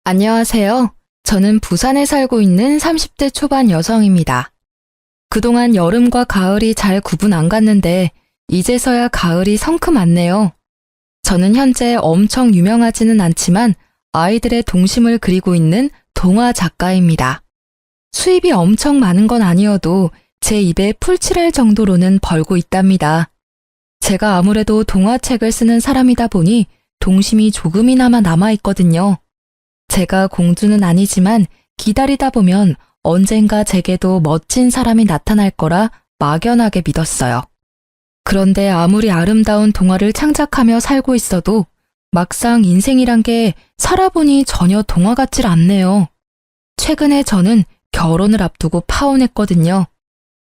안녕하세요. 저는 부산에 살고 있는 30대 초반 여성입니다. 그동안 여름과 가을이 잘 구분 안 갔는데 이제서야 가을이 성큼 왔네요. 저는 현재 엄청 유명하지는 않지만 아이들의 동심을 그리고 있는 동화 작가입니다. 수입이 엄청 많은 건 아니어도 제 입에 풀칠할 정도로는 벌고 있답니다. 제가 아무래도 동화책을 쓰는 사람이다 보니 동심이 조금이나마 남아있거든요. 제가 공주는 아니지만 기다리다 보면 언젠가 제게도 멋진 사람이 나타날 거라 막연하게 믿었어요. 그런데 아무리 아름다운 동화를 창작하며 살고 있어도 막상 인생이란 게 살아보니 전혀 동화 같질 않네요. 최근에 저는 결혼을 앞두고 파혼했거든요.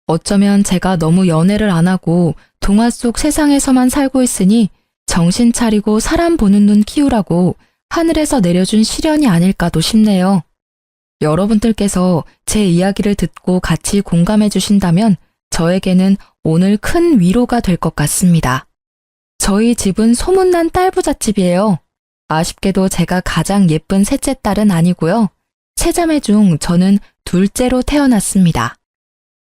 어쩌면 제가 너무 연애를 안 하고 동화 속 세상에서만 살고 있으니 정신 차리고 사람 보는 눈 키우라고 하늘에서 내려준 시련이 아닐까도 싶네요. 여러분들께서 제 이야기를 듣고 같이 공감해 주신다면 저에게는 오늘 큰 위로가 될 것 같습니다. 저희 집은 소문난 딸부잣집이에요. 아쉽게도 제가 가장 예쁜 셋째 딸은 아니고요. 세자매 중 저는 둘째로 태어났습니다.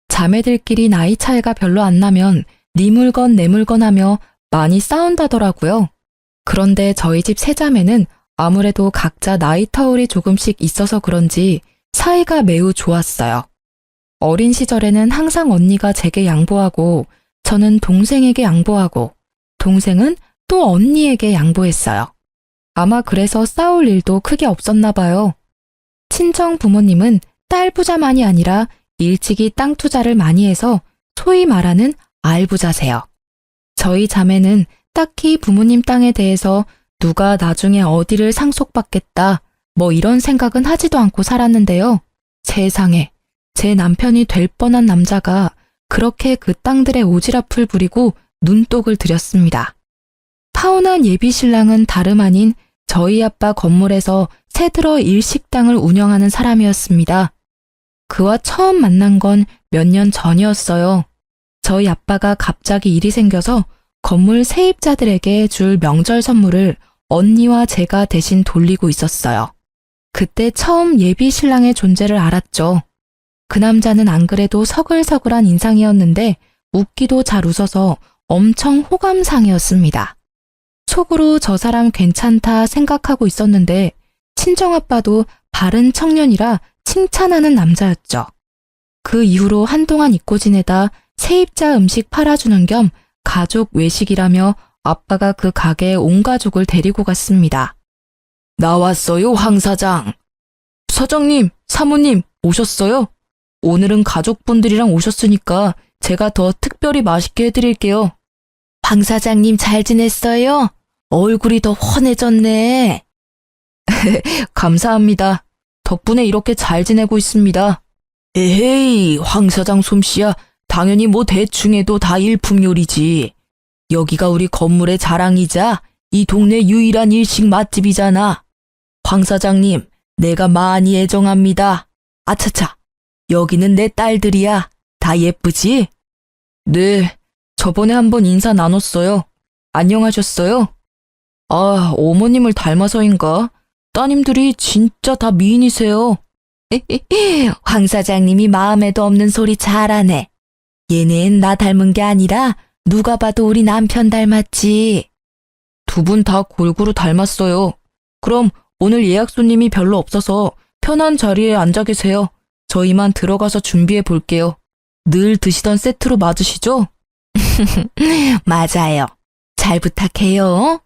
자매들끼리 나이 차이가 별로 안 나면 네 물건 내 물건 하며 많이 싸운다더라고요. 그런데 저희 집 세자매는 아무래도 각자 나이 터울이 조금씩 있어서 그런지 사이가 매우 좋았어요. 어린 시절에는 항상 언니가 제게 양보하고 저는 동생에게 양보하고 동생은 또 언니에게 양보했어요. 아마 그래서 싸울 일도 크게 없었나 봐요. 친정 부모님은 딸 부자만이 아니라 일찍이 땅 투자를 많이 해서 소위 말하는 알부자세요. 저희 자매는 딱히 부모님 땅에 대해서 누가 나중에 어디를 상속받겠다 뭐 이런 생각은 하지도 않고 살았는데요. 세상에 제 남편이 될 뻔한 남자가 그렇게 그 땅들의 오지랖을 부리고 눈독을 들였습니다. 파혼한 예비 신랑은 다름 아닌 저희 아빠 건물에서 새들어 일식당을 운영하는 사람이었습니다. 그와 처음 만난 건 몇 년 전이었어요. 저희 아빠가 갑자기 일이 생겨서 건물 세입자들에게 줄 명절 선물을 언니와 제가 대신 돌리고 있었어요. 그때 처음 예비 신랑의 존재를 알았죠. 그 남자는 안 그래도 서글서글한 인상이었는데 웃기도 잘 웃어서 엄청 호감상이었습니다. 속으로 저 사람 괜찮다 생각하고 있었는데 친정아빠도 바른 청년이라 칭찬하는 남자였죠. 그 이후로 한동안 잊고 지내다 세입자 음식 팔아주는 겸 가족 외식이라며 아빠가 그 가게에 온 가족을 데리고 갔습니다. 나왔어요, 황 사장. 사장님, 사모님 오셨어요? 오늘은 가족분들이랑 오셨으니까 제가 더 특별히 맛있게 해드릴게요. 황 사장님 잘 지냈어요? 얼굴이 더 환해졌네. 감사합니다. 덕분에 이렇게 잘 지내고 있습니다. 에헤이, 황 사장 솜씨야. 당연히 뭐 대충 해도 다 일품 요리지. 여기가 우리 건물의 자랑이자 이 동네 유일한 일식 맛집이잖아. 황 사장님, 내가 많이 애정합니다. 아차차, 여기는 내 딸들이야. 다 예쁘지? 네, 저번에 한번 인사 나눴어요. 안녕하셨어요? 아, 어머님을 닮아서인가? 따님들이 진짜 다 미인이세요. 황 사장님이 마음에도 없는 소리 잘하네. 얘는 나 닮은 게 아니라 누가 봐도 우리 남편 닮았지. 두 분 다 골고루 닮았어요. 그럼 오늘 예약 손님이 별로 없어서 편한 자리에 앉아 계세요. 저 이만 들어가서 준비해 볼게요. 늘 드시던 세트로 맞으시죠? 맞아요. 잘 부탁해요.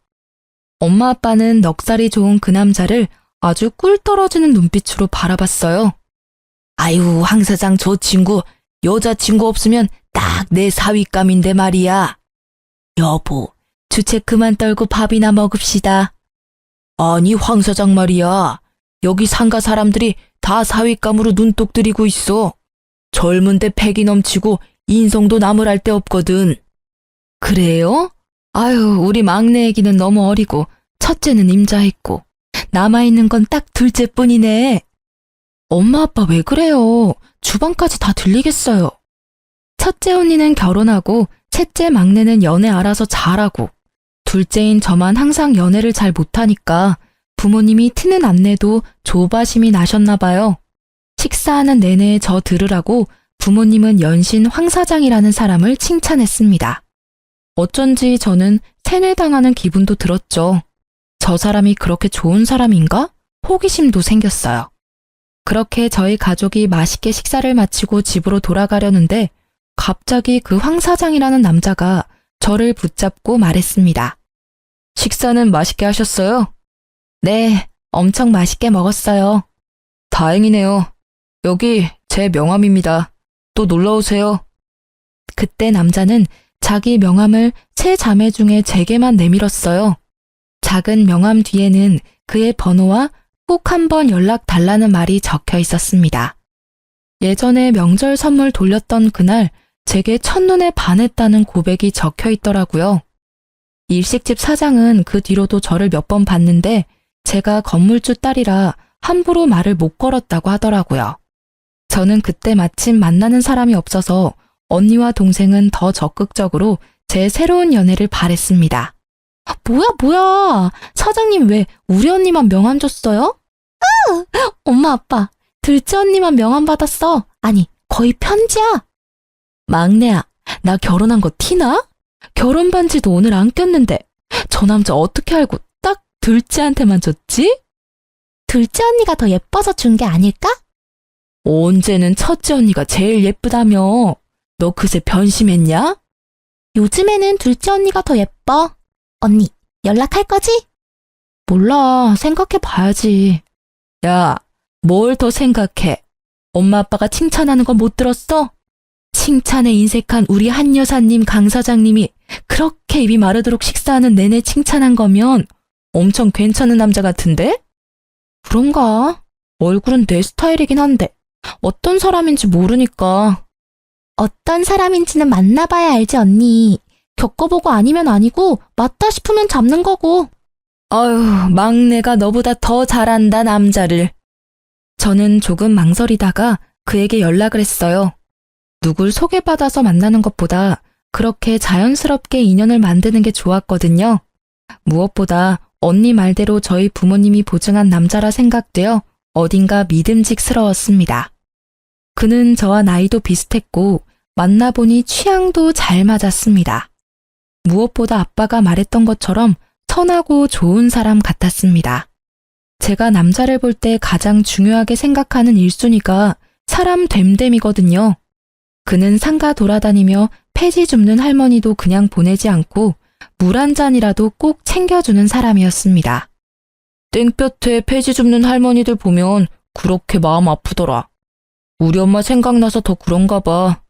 엄마 아빠는 넉살이 좋은 그 남자를 아주 꿀 떨어지는 눈빛으로 바라봤어요. 아유, 황 사장 저 친구 여자친구 없으면 딱 내 사윗감인데 말이야. 여보, 주책 그만 떨고 밥이나 먹읍시다. 아니, 황 사장 말이야. 여기 상가 사람들이 다 사윗감으로 눈독 들이고 있어. 젊은데 패기 넘치고 인성도 나무랄 데 없거든. 그래요? 아유, 우리 막내 애기는 너무 어리고 첫째는 임자했고 남아있는 건 딱 둘째뿐이네. 엄마 아빠 왜 그래요? 주방까지 다 들리겠어요. 첫째 언니는 결혼하고 셋째 막내는 연애 알아서 잘하고 둘째인 저만 항상 연애를 잘 못하니까 부모님이 티는 안 내도 조바심이 나셨나 봐요. 식사하는 내내 저 들으라고 부모님은 연신 황 사장이라는 사람을 칭찬했습니다. 어쩐지 저는 세뇌당하는 기분도 들었죠. 저 사람이 그렇게 좋은 사람인가? 호기심도 생겼어요. 그렇게 저희 가족이 맛있게 식사를 마치고 집으로 돌아가려는데 갑자기 그 황 사장이라는 남자가 저를 붙잡고 말했습니다. 식사는 맛있게 하셨어요? 네, 엄청 맛있게 먹었어요. 다행이네요. 여기 제 명함입니다. 또 놀러 오세요. 그때 남자는 자기 명함을 세 자매 중에 제게만 내밀었어요. 작은 명함 뒤에는 그의 번호와 꼭 한번 연락 달라는 말이 적혀 있었습니다. 예전에 명절 선물 돌렸던 그날 제게 첫눈에 반했다는 고백이 적혀 있더라고요. 일식집 사장은 그 뒤로도 저를 몇 번 봤는데 제가 건물주 딸이라 함부로 말을 못 걸었다고 하더라고요. 저는 그때 마침 만나는 사람이 없어서 언니와 동생은 더 적극적으로 제 새로운 연애를 바랬습니다. 뭐야. 사장님 왜 우리 언니만 명함 줬어요? 엄마 아빠, 둘째 언니만 명함 받았어. 아니, 거의 편지야. 막내야, 나 결혼한 거 티나? 결혼 반지도 오늘 안 꼈는데 저 남자 어떻게 알고 딱 둘째한테만 줬지? 둘째 언니가 더 예뻐서 준 게 아닐까? 언제는 첫째 언니가 제일 예쁘다며. 너 그새 변심했냐? 요즘에는 둘째 언니가 더 예뻐. 언니, 연락할 거지? 몰라, 생각해 봐야지. 야, 뭘 더 생각해? 엄마 아빠가 칭찬하는 거 못 들었어? 칭찬에 인색한 우리 한 여사님 강 사장님이 그렇게 입이 마르도록 식사하는 내내 칭찬한 거면 엄청 괜찮은 남자 같은데? 그런가? 얼굴은 내 스타일이긴 한데 어떤 사람인지 모르니까. 어떤 사람인지는 만나봐야 알지 언니. 겪어보고 아니면 아니고 맞다 싶으면 잡는 거고. 아유, 막내가 너보다 더 잘한다 남자를. 저는 조금 망설이다가 그에게 연락을 했어요. 누굴 소개받아서 만나는 것보다 그렇게 자연스럽게 인연을 만드는 게 좋았거든요. 무엇보다 언니 말대로 저희 부모님이 보증한 남자라 생각되어 어딘가 믿음직스러웠습니다. 그는 저와 나이도 비슷했고 만나보니 취향도 잘 맞았습니다. 무엇보다 아빠가 말했던 것처럼 선하고 좋은 사람 같았습니다. 제가 남자를 볼 때 가장 중요하게 생각하는 1순위가 사람 됨됨이거든요. 그는 상가 돌아다니며 폐지 줍는 할머니도 그냥 보내지 않고 물 한 잔이라도 꼭 챙겨주는 사람이었습니다. 땡볕에 폐지 줍는 할머니들 보면 그렇게 마음 아프더라. 우리 엄마 생각나서 더 그런가 봐.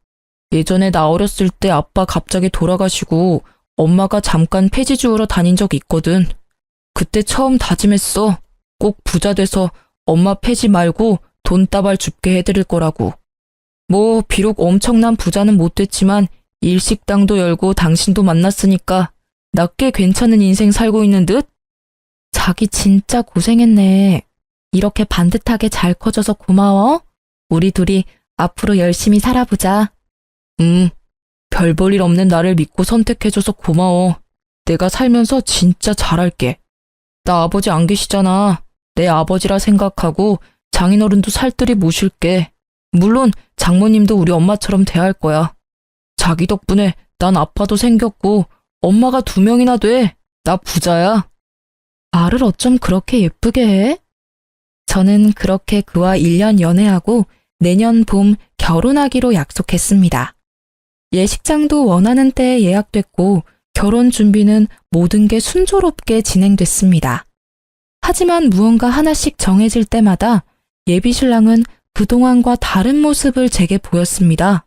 예전에 나 어렸을 때 아빠 갑자기 돌아가시고 엄마가 잠깐 폐지 주우러 다닌 적 있거든. 그때 처음 다짐했어. 꼭 부자 돼서 엄마 폐지 말고 돈다발 줍게 해드릴 거라고. 뭐 비록 엄청난 부자는 못 됐지만 일식당도 열고 당신도 만났으니까 나 꽤 괜찮은 인생 살고 있는 듯? 자기 진짜 고생했네. 이렇게 반듯하게 잘 커져서 고마워. 우리 둘이 앞으로 열심히 살아보자. 별 볼 일 없는 나를 믿고 선택해줘서 고마워. 내가 살면서 진짜 잘할게. 나 아버지 안 계시잖아. 내 아버지라 생각하고 장인어른도 살뜰히 모실게. 물론 장모님도 우리 엄마처럼 대할 거야. 자기 덕분에 난 아빠도 생겼고 엄마가 2명이나 돼. 나 부자야. 말을 어쩜 그렇게 예쁘게 해? 저는 그렇게 그와 1년 연애하고 내년 봄 결혼하기로 약속했습니다. 예식장도 원하는 때에 예약됐고 결혼 준비는 모든 게 순조롭게 진행됐습니다. 하지만 무언가 하나씩 정해질 때마다 예비신랑은 그동안과 다른 모습을 제게 보였습니다.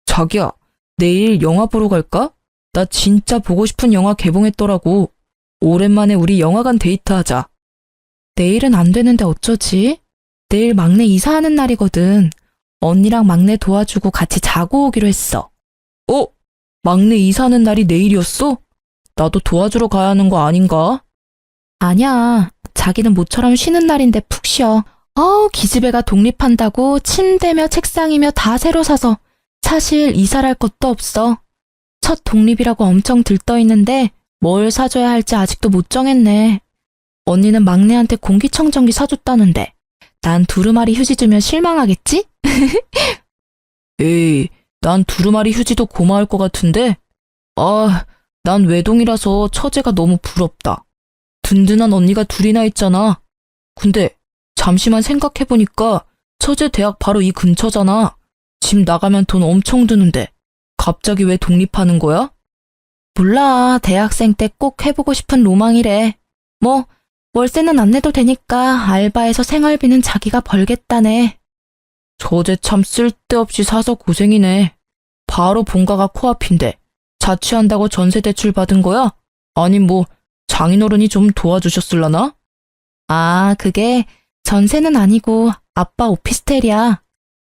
자기야, 내일 영화 보러 갈까? 나 진짜 보고 싶은 영화 개봉했더라고. 오랜만에 우리 영화관 데이트하자. 내일은 안 되는데 어쩌지? 내일 막내 이사하는 날이거든. 언니랑 막내 도와주고 같이 자고 오기로 했어. 막내 이사하는 날이 내일이었어? 나도 도와주러 가야 하는 거 아닌가? 아니야. 자기는 모처럼 쉬는 날인데 푹 쉬어. 기집애가 독립한다고 침대며 책상이며 다 새로 사서 사실 이사할 것도 없어. 첫 독립이라고 엄청 들떠있는데 뭘 사줘야 할지 아직도 못 정했네. 언니는 막내한테 공기청정기 사줬다는데 난 두루마리 휴지 주면 실망하겠지? 에이, 난 두루마리 휴지도 고마울 것 같은데? 난 외동이라서 처제가 너무 부럽다. 든든한 언니가 둘이나 있잖아. 근데 잠시만 생각해보니까 처제 대학 바로 이 근처잖아. 집 나가면 돈 엄청 드는데 갑자기 왜 독립하는 거야? 몰라, 대학생 때 꼭 해보고 싶은 로망이래. 뭐 월세는 안 내도 되니까 알바해서 생활비는 자기가 벌겠다네. 처제 참 쓸데없이 사서 고생이네. 바로 본가가 코앞인데 자취한다고 전세 대출 받은 거야? 아니 뭐 장인어른이 좀 도와주셨을라나? 아, 그게 전세는 아니고 아빠 오피스텔이야.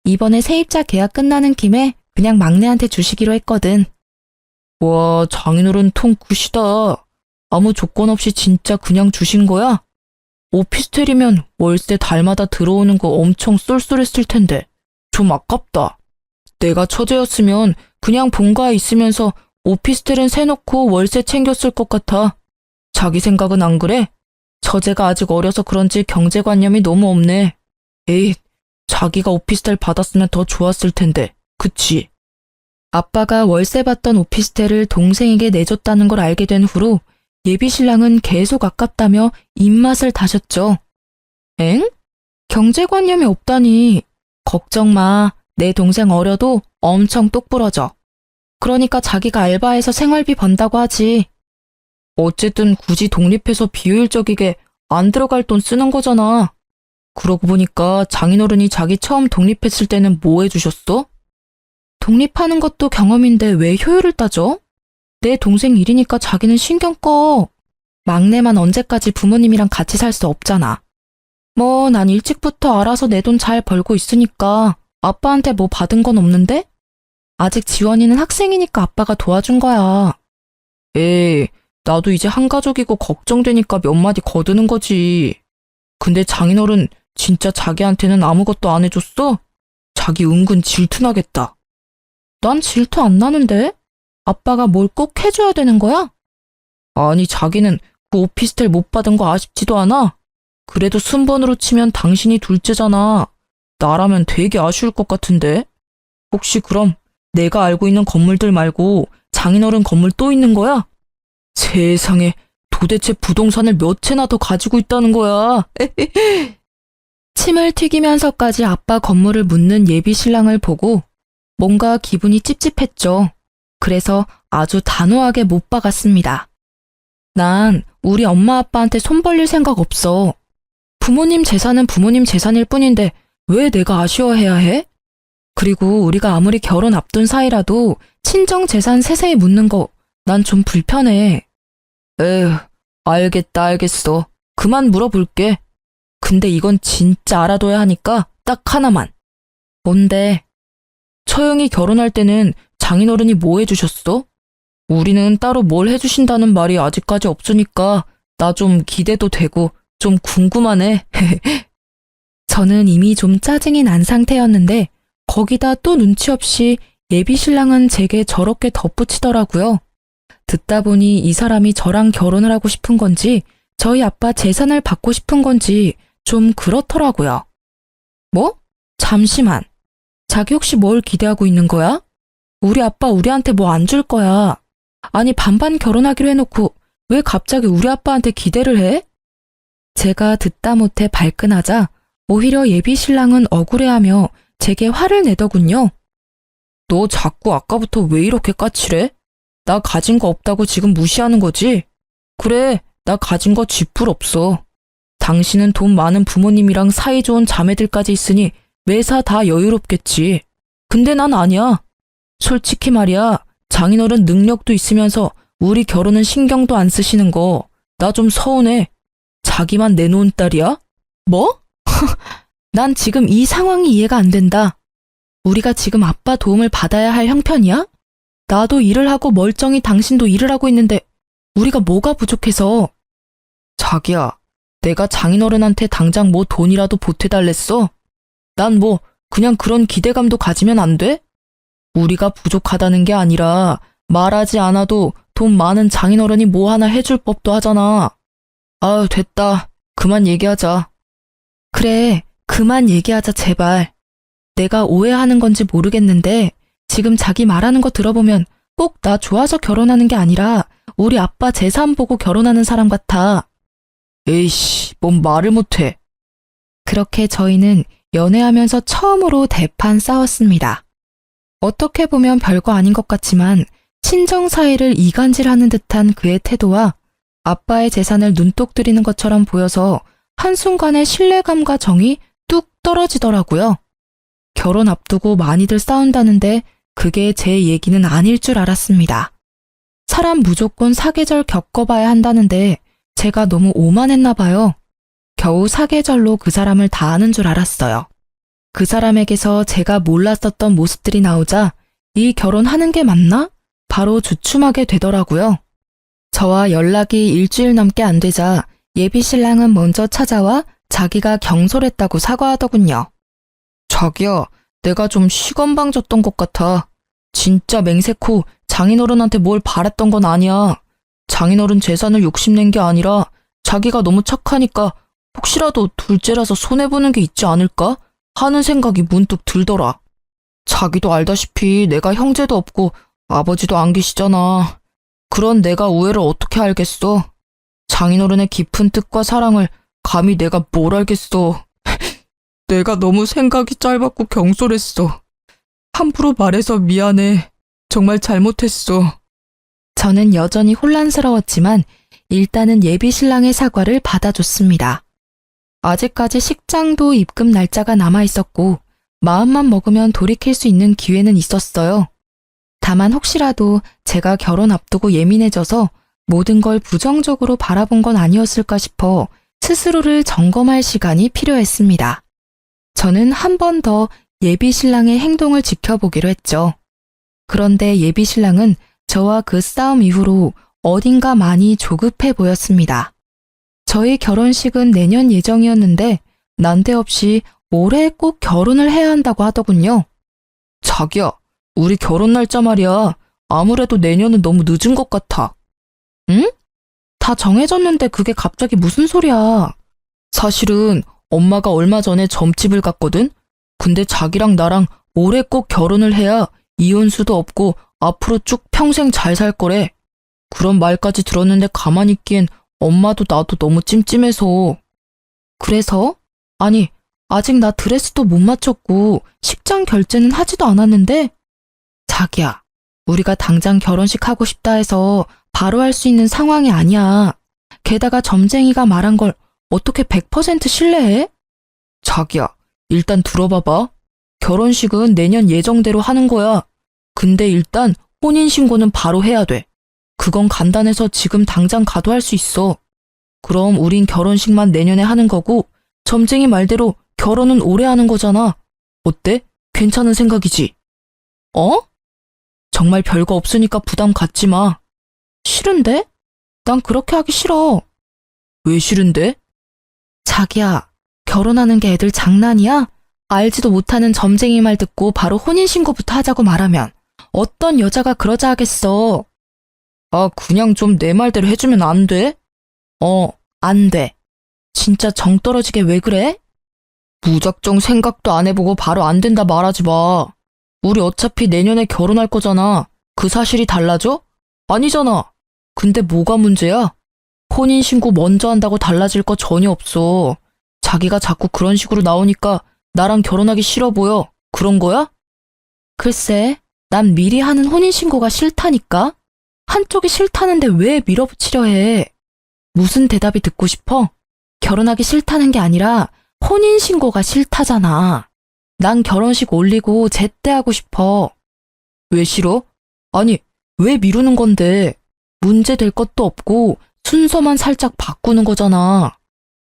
이번에 세입자 계약 끝나는 김에 그냥 막내한테 주시기로 했거든. 와, 장인어른 통 크시다. 아무 조건 없이 진짜 그냥 주신 거야? 오피스텔이면 월세 달마다 들어오는 거 엄청 쏠쏠했을 텐데 좀 아깝다. 내가 처제였으면 그냥 본가에 있으면서 오피스텔은 세놓고 월세 챙겼을 것 같아. 자기 생각은 안 그래? 처제가 아직 어려서 그런지 경제관념이 너무 없네. 에이, 자기가 오피스텔 받았으면 더 좋았을 텐데, 그치? 아빠가 월세 받던 오피스텔을 동생에게 내줬다는 걸 알게 된 후로 예비신랑은 계속 아깝다며 입맛을 다셨죠. 엥? 경제관념이 없다니. 걱정 마. 내 동생 어려도 엄청 똑부러져. 그러니까 자기가 알바해서 생활비 번다고 하지. 어쨌든 굳이 독립해서 비효율적이게 안 들어갈 돈 쓰는 거잖아. 그러고 보니까 장인어른이 자기 처음 독립했을 때는 뭐 해주셨어? 독립하는 것도 경험인데 왜 효율을 따져? 내 동생 일이니까 자기는 신경 꺼. 막내만 언제까지 부모님이랑 같이 살 수 없잖아. 뭐 난 일찍부터 알아서 내 돈 잘 벌고 있으니까 아빠한테 뭐 받은 건 없는데? 아직 지원이는 학생이니까 아빠가 도와준 거야. 에이, 나도 이제 한가족이고 걱정되니까 몇 마디 거드는 거지. 근데 장인어른 진짜 자기한테는 아무것도 안 해줬어? 자기 은근 질투나겠다. 난 질투 안 나는데? 아빠가 뭘 꼭 해줘야 되는 거야? 아니, 자기는 그 오피스텔 못 받은 거 아쉽지도 않아? 그래도 순번으로 치면 당신이 둘째잖아. 나라면 되게 아쉬울 것 같은데? 혹시 그럼 내가 알고 있는 건물들 말고 장인어른 건물 또 있는 거야? 세상에, 도대체 부동산을 몇 채나 더 가지고 있다는 거야? 침을 튀기면서까지 아빠 건물을 묻는 예비신랑을 보고 뭔가 기분이 찝찝했죠. 그래서 아주 단호하게 못 박았습니다. 난 우리 엄마 아빠한테 손 벌릴 생각 없어. 부모님 재산은 부모님 재산일 뿐인데 왜 내가 아쉬워해야 해? 그리고 우리가 아무리 결혼 앞둔 사이라도 친정 재산 세세히 묻는 거 난 좀 불편해. 에휴, 알겠어. 그만 물어볼게. 근데 이건 진짜 알아둬야 하니까 딱 하나만. 뭔데? 처형이 결혼할 때는 장인어른이 뭐 해주셨어? 우리는 따로 뭘 해주신다는 말이 아직까지 없으니까 나 좀 기대도 되고 좀 궁금하네. 저는 이미 좀 짜증이 난 상태였는데 거기다 또 눈치 없이 예비신랑은 제게 저렇게 덧붙이더라고요. 듣다 보니 이 사람이 저랑 결혼을 하고 싶은 건지 저희 아빠 재산을 받고 싶은 건지 좀 그렇더라고요. 뭐? 잠시만. 자기 혹시 뭘 기대하고 있는 거야? 우리 아빠 우리한테 뭐 안 줄 거야. 아니 반반 결혼하기로 해놓고 왜 갑자기 우리 아빠한테 기대를 해? 제가 듣다 못해 발끈하자 오히려 예비신랑은 억울해하며 제게 화를 내더군요. 너 자꾸 아까부터 왜 이렇게 까칠해? 나 가진 거 없다고 지금 무시하는 거지? 그래, 나 가진 거 쥐뿔 없어. 당신은 돈 많은 부모님이랑 사이좋은 자매들까지 있으니 매사 다 여유롭겠지. 근데 난 아니야. 솔직히 말이야, 장인어른 능력도 있으면서 우리 결혼은 신경도 안 쓰시는 거 나 좀 서운해. 자기만 내놓은 딸이야? 뭐? 난 지금 이 상황이 이해가 안 된다. 우리가 지금 아빠 도움을 받아야 할 형편이야? 나도 일을 하고 멀쩡히 당신도 일을 하고 있는데 우리가 뭐가 부족해서. 자기야, 내가 장인어른한테 당장 뭐 돈이라도 보태달랬어? 난 뭐 그냥 그런 기대감도 가지면 안 돼? 우리가 부족하다는 게 아니라 말하지 않아도 돈 많은 장인어른이 뭐 하나 해줄 법도 하잖아. 아, 됐다. 그만 얘기하자. 그래, 그만 얘기하자, 제발. 내가 오해하는 건지 모르겠는데 지금 자기 말하는 거 들어보면 꼭 나 좋아서 결혼하는 게 아니라 우리 아빠 재산 보고 결혼하는 사람 같아. 에이씨, 뭔 말을 못해. 그렇게 저희는 연애하면서 처음으로 대판 싸웠습니다. 어떻게 보면 별거 아닌 것 같지만 친정 사이를 이간질하는 듯한 그의 태도와 아빠의 재산을 눈독 들이는 것처럼 보여서 한순간에 신뢰감과 정이 뚝 떨어지더라고요. 결혼 앞두고 많이들 싸운다는데 그게 제 얘기는 아닐 줄 알았습니다. 사람 무조건 사계절 겪어봐야 한다는데 제가 너무 오만했나 봐요. 겨우 사계절로 그 사람을 다 아는 줄 알았어요. 그 사람에게서 제가 몰랐었던 모습들이 나오자 이 결혼하는 게 맞나? 바로 주춤하게 되더라고요. 저와 연락이 일주일 넘게 안 되자 예비 신랑은 먼저 찾아와 자기가 경솔했다고 사과하더군요. 자기야, 내가 좀 시건방 졌던 것 같아. 진짜 맹세코 장인어른한테 뭘 바랬던 건 아니야. 장인어른 재산을 욕심낸 게 아니라 자기가 너무 착하니까 혹시라도 둘째라서 손해보는 게 있지 않을까 하는 생각이 문득 들더라. 자기도 알다시피 내가 형제도 없고 아버지도 안 계시잖아. 그런 내가 우애를 어떻게 알겠어. 장인어른의 깊은 뜻과 사랑을 감히 내가 뭘 알겠어. 내가 너무 생각이 짧았고 경솔했어. 함부로 말해서 미안해. 정말 잘못했어. 저는 여전히 혼란스러웠지만 일단은 예비 신랑의 사과를 받아줬습니다. 아직까지 식장도 입금 날짜가 남아 있었고 마음만 먹으면 돌이킬 수 있는 기회는 있었어요. 다만 혹시라도 제가 결혼 앞두고 예민해져서 모든 걸 부정적으로 바라본 건 아니었을까 싶어 스스로를 점검할 시간이 필요했습니다. 저는 한 번 더 예비 신랑의 행동을 지켜보기로 했죠. 그런데 예비 신랑은 저와 그 싸움 이후로 어딘가 많이 조급해 보였습니다. 저희 결혼식은 내년 예정이었는데 난데없이 올해 꼭 결혼을 해야 한다고 하더군요. 자기야, 우리 결혼 날짜 말이야. 아무래도 내년은 너무 늦은 것 같아. 응? 다 정해졌는데 그게 갑자기 무슨 소리야. 사실은 엄마가 얼마 전에 점집을 갔거든? 근데 자기랑 나랑 올해 꼭 결혼을 해야 이혼수도 없고 앞으로 쭉 평생 잘 살 거래. 그런 말까지 들었는데 가만히 있기엔 엄마도 나도 너무 찜찜해서. 그래서? 아니, 아직 나 드레스도 못 맞췄고 식장 결제는 하지도 않았는데? 자기야, 우리가 당장 결혼식 하고 싶다 해서 바로 할 수 있는 상황이 아니야. 게다가 점쟁이가 말한 걸 어떻게 100% 신뢰해? 자기야, 일단 들어봐봐. 결혼식은 내년 예정대로 하는 거야. 근데 일단 혼인신고는 바로 해야 돼. 그건 간단해서 지금 당장 가도 할 수 있어. 그럼 우린 결혼식만 내년에 하는 거고 점쟁이 말대로 결혼은 올해 하는 거잖아. 어때? 괜찮은 생각이지? 어? 정말 별거 없으니까 부담 갖지 마. 싫은데? 난 그렇게 하기 싫어. 왜 싫은데? 자기야, 결혼하는 게 애들 장난이야? 알지도 못하는 점쟁이 말 듣고 바로 혼인신고부터 하자고 말하면 어떤 여자가 그러자 하겠어. 아, 그냥 좀 내 말대로 해주면 안 돼? 안 돼. 진짜 정 떨어지게 왜 그래? 무작정 생각도 안 해보고 바로 안 된다 말하지 마. 우리 어차피 내년에 결혼할 거잖아. 그 사실이 달라져? 아니잖아. 근데 뭐가 문제야? 혼인신고 먼저 한다고 달라질 거 전혀 없어. 자기가 자꾸 그런 식으로 나오니까 나랑 결혼하기 싫어 보여. 그런 거야? 글쎄, 난 미리 하는 혼인신고가 싫다니까? 한쪽이 싫다는데 왜 밀어붙이려 해? 무슨 대답이 듣고 싶어? 결혼하기 싫다는 게 아니라 혼인신고가 싫다잖아. 난 결혼식 올리고 제때하고 싶어. 왜 싫어? 아니, 왜 미루는 건데? 문제 될 것도 없고 순서만 살짝 바꾸는 거잖아.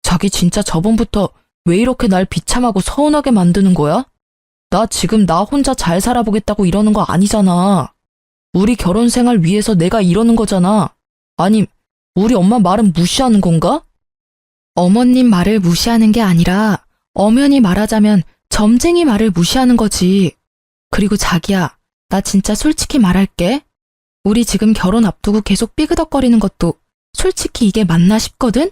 자기 진짜 저번부터 왜 이렇게 날 비참하고 서운하게 만드는 거야? 나 지금 나 혼자 잘 살아보겠다고 이러는 거 아니잖아. 우리 결혼 생활 위해서 내가 이러는 거잖아. 아님, 우리 엄마 말은 무시하는 건가? 어머님 말을 무시하는 게 아니라 엄연히 말하자면 점쟁이 말을 무시하는 거지. 그리고 자기야, 나 진짜 솔직히 말할게. 우리 지금 결혼 앞두고 계속 삐그덕거리는 것도 솔직히 이게 맞나 싶거든?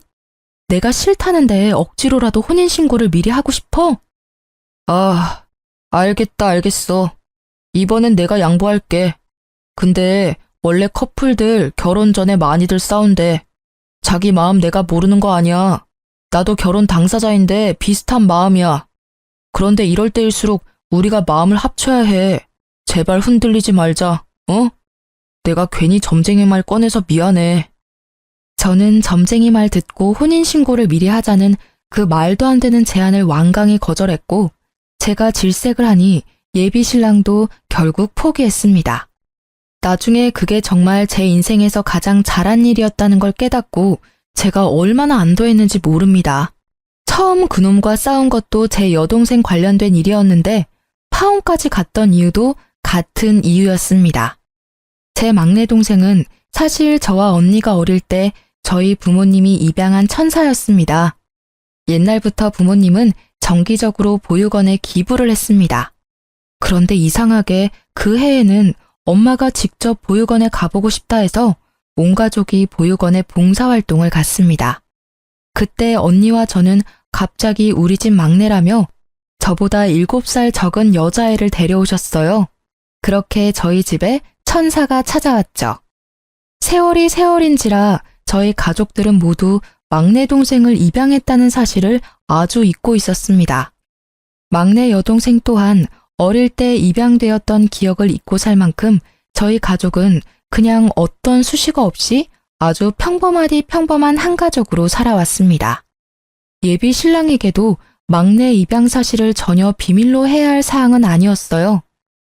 내가 싫다는데 억지로라도 혼인신고를 미리 하고 싶어? 아, 알겠다, 알겠어. 이번엔 내가 양보할게. 근데 원래 커플들 결혼 전에 많이들 싸운대. 자기 마음 내가 모르는 거 아니야. 나도 결혼 당사자인데 비슷한 마음이야. 그런데 이럴 때일수록 우리가 마음을 합쳐야 해. 제발 흔들리지 말자, 어? 내가 괜히 점쟁이 말 꺼내서 미안해. 저는 점쟁이 말 듣고 혼인신고를 미리 하자는 그 말도 안 되는 제안을 완강히 거절했고, 제가 질색을 하니 예비 신랑도 결국 포기했습니다. 나중에 그게 정말 제 인생에서 가장 잘한 일이었다는 걸 깨닫고 제가 얼마나 안도했는지 모릅니다. 처음 그놈과 싸운 것도 제 여동생 관련된 일이었는데 파혼까지 갔던 이유도 같은 이유였습니다. 제 막내 동생은 사실 저와 언니가 어릴 때 저희 부모님이 입양한 천사였습니다. 옛날부터 부모님은 정기적으로 보육원에 기부를 했습니다. 그런데 이상하게 그 해에는 엄마가 직접 보육원에 가보고 싶다 해서 온 가족이 보육원에 봉사활동을 갔습니다. 그때 언니와 저는 갑자기 우리 집 막내라며 저보다 7살 적은 여자애를 데려오셨어요. 그렇게 저희 집에 천사가 찾아왔죠. 세월이 세월인지라 저희 가족들은 모두 막내 동생을 입양했다는 사실을 아주 잊고 있었습니다. 막내 여동생 또한 어릴 때 입양되었던 기억을 잊고 살 만큼 저희 가족은 그냥 어떤 수식어 없이 아주 평범하디 평범한 한 가족으로 살아왔습니다. 예비 신랑에게도 막내 입양 사실을 전혀 비밀로 해야 할 사항은 아니었어요.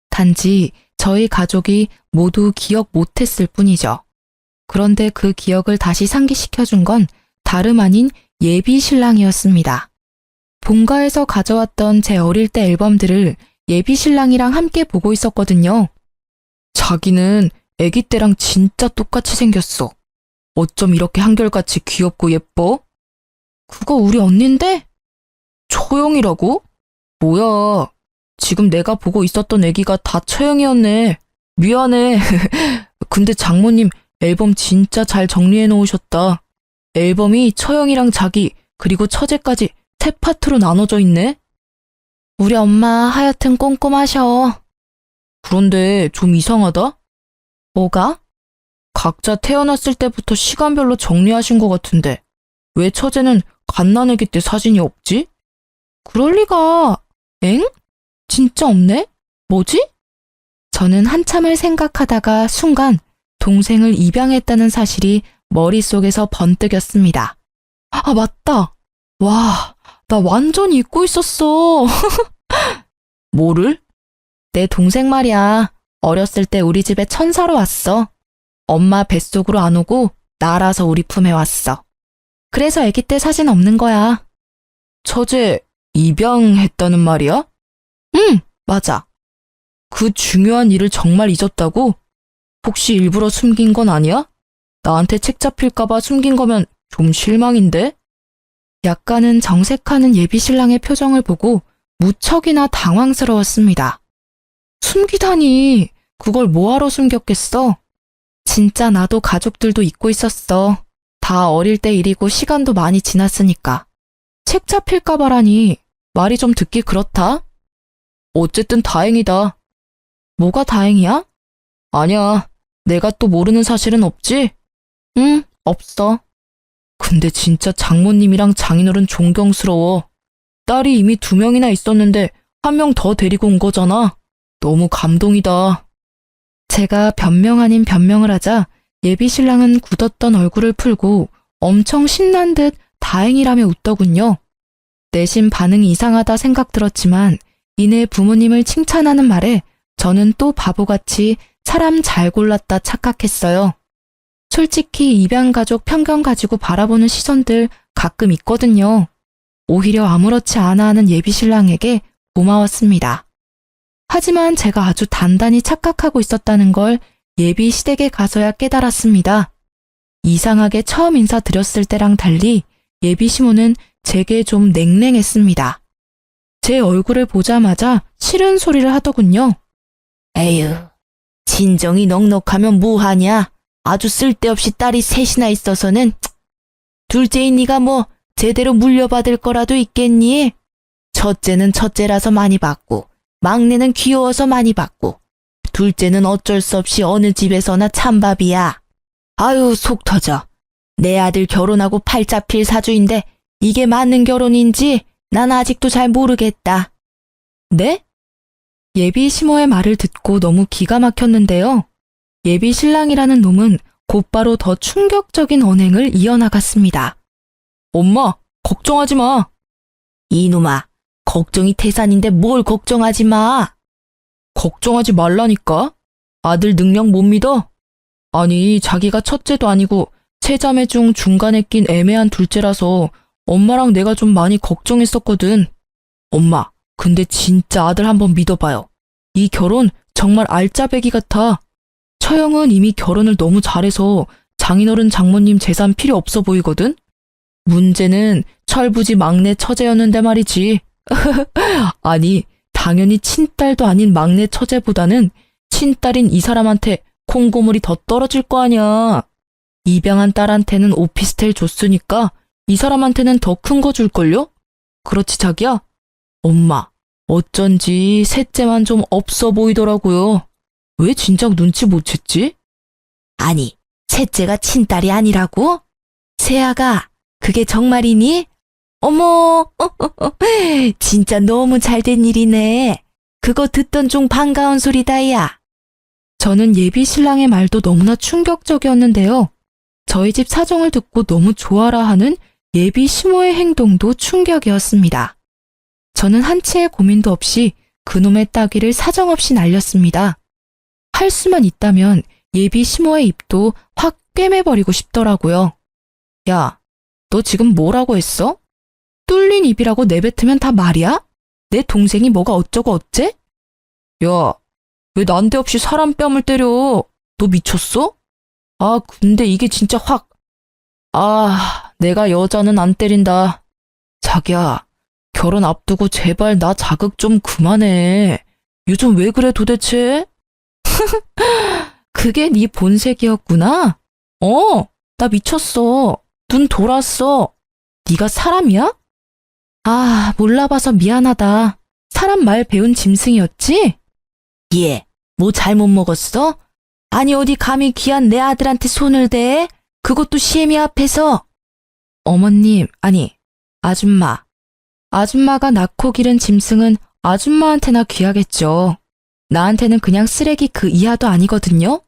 단지 저희 가족이 모두 기억 못했을 뿐이죠. 그런데 그 기억을 다시 상기시켜준 건 다름 아닌 예비 신랑이었습니다. 본가에서 가져왔던 제 어릴 때 앨범들을 예비 신랑이랑 함께 보고 있었거든요. 자기는 아기 때랑 진짜 똑같이 생겼어. 어쩜 이렇게 한결같이 귀엽고 예뻐? 그거 우리 언니인데? 처형이라고? 뭐야. 지금 내가 보고 있었던 아기가 다 처형이었네. 미안해. 근데 장모님 앨범 진짜 잘 정리해 놓으셨다. 앨범이 처형이랑 자기 그리고 처제까지 세 파트로 나눠져 있네. 우리 엄마 하여튼 꼼꼼하셔. 그런데 좀 이상하다? 뭐가? 각자 태어났을 때부터 시간별로 정리하신 것 같은데 왜 처제는 갓난아기 때 사진이 없지? 그럴 리가. 엥? 진짜 없네? 뭐지? 저는 한참을 생각하다가 순간 동생을 입양했다는 사실이 머릿속에서 번뜩였습니다. 아, 맞다. 와, 나 완전 잊고 있었어. 뭐를? 내 동생 말이야. 어렸을 때 우리 집에 천사로 왔어. 엄마 뱃속으로 안 오고 날아서 우리 품에 왔어. 그래서 아기 때 사진 없는 거야. 처제 입양했다는 말이야? 응, 맞아. 그 중요한 일을 정말 잊었다고? 혹시 일부러 숨긴 건 아니야? 나한테 책 잡힐까봐 숨긴 거면 좀 실망인데? 약간은 정색하는 예비 신랑의 표정을 보고 무척이나 당황스러웠습니다. 숨기다니, 그걸 뭐하러 숨겼겠어? 진짜 나도 가족들도 잊고 있었어. 다 어릴 때 일이고 시간도 많이 지났으니까. 책 잡힐까봐라니 말이 좀 듣기 그렇다. 어쨌든 다행이다. 뭐가 다행이야? 아니야, 내가 또 모르는 사실은 없지? 응, 없어. 근데 진짜 장모님이랑 장인어른 존경스러워. 딸이 이미 2명이나 있었는데 1명 더 데리고 온 거잖아. 너무 감동이다. 제가 변명 아닌 변명을 하자 예비 신랑은 굳었던 얼굴을 풀고 엄청 신난 듯 다행이라며 웃더군요. 내심 반응이 이상하다 생각 들었지만 이내 부모님을 칭찬하는 말에 저는 또 바보같이 사람 잘 골랐다 착각했어요. 솔직히 입양가족 편견 가지고 바라보는 시선들 가끔 있거든요. 오히려 아무렇지 않아 하는 예비 신랑에게 고마웠습니다. 하지만 제가 아주 단단히 착각하고 있었다는 걸 예비 시댁에 가서야 깨달았습니다. 이상하게 처음 인사드렸을 때랑 달리 예비 시모는 제게 좀 냉랭했습니다. 제 얼굴을 보자마자 싫은 소리를 하더군요. 에휴, 진정이 넉넉하면 뭐하냐. 아주 쓸데없이 딸이 셋이나 있어서는. 둘째인 네가 뭐 제대로 물려받을 거라도 있겠니? 첫째는 첫째라서 많이 받고, 막내는 귀여워서 많이 받고, 둘째는 어쩔 수 없이 어느 집에서나 찬밥이야. 아유, 속 터져. 내 아들 결혼하고 팔자필 사주인데 이게 맞는 결혼인지 난 아직도 잘 모르겠다. 네? 예비 시모의 말을 듣고 너무 기가 막혔는데요. 예비 신랑이라는 놈은 곧바로 더 충격적인 언행을 이어나갔습니다. 엄마, 걱정하지 마. 이놈아, 걱정이 태산인데 뭘 걱정하지 마. 걱정하지 말라니까. 아들 능력 못 믿어? 아니, 자기가 첫째도 아니고 세자매 중 중간에 낀 애매한 둘째라서 엄마랑 내가 좀 많이 걱정했었거든. 엄마, 근데 진짜 아들 한번 믿어봐요. 이 결혼 정말 알짜배기 같아. 처형은 이미 결혼을 너무 잘해서 장인어른 장모님 재산 필요 없어 보이거든? 문제는 철부지 막내 처제였는데 말이지. 아니, 당연히 친딸도 아닌 막내 처제보다는 친딸인 이 사람한테 콩고물이 더 떨어질 거 아니야. 입양한 딸한테는 오피스텔 줬으니까 이 사람한테는 더 큰 거 줄걸요? 그렇지 자기야? 엄마, 어쩐지 셋째만 좀 없어 보이더라고요. 왜 진작 눈치 못 챘지? 아니, 셋째가 친딸이 아니라고? 세아가, 그게 정말이니? 어머, 진짜 너무 잘된 일이네. 그거 듣던 중 반가운 소리다, 야. 저는 예비 신랑의 말도 너무나 충격적이었는데요. 저희 집 사정을 듣고 너무 좋아라 하는 예비 시모의 행동도 충격이었습니다. 저는 한치의 고민도 없이 그놈의 따귀를 사정없이 날렸습니다. 할 수만 있다면 예비 시모의 입도 확 꿰매버리고 싶더라고요. 야, 너 지금 뭐라고 했어? 뚫린 입이라고 내뱉으면 다 말이야? 내 동생이 뭐가 어쩌고 어째? 야, 왜 난데없이 사람 뺨을 때려? 너 미쳤어? 아, 근데 이게 진짜 확... 아, 내가 여자는 안 때린다. 자기야, 결혼 앞두고 제발 나 자극 좀 그만해. 요즘 왜 그래 도대체? 그게 네 본색이었구나? 나 미쳤어. 눈 돌았어. 네가 사람이야? 아, 몰라봐서 미안하다. 사람 말 배운 짐승이었지? 얘, 뭐 잘못 먹었어? 아니 어디 감히 귀한 내 아들한테 손을 대? 그것도 시애미 앞에서. 어머님, 아니, 아줌마. 아줌마가 낳고 기른 짐승은 아줌마한테나 귀하겠죠. 나한테는 그냥 쓰레기 그 이하도 아니거든요?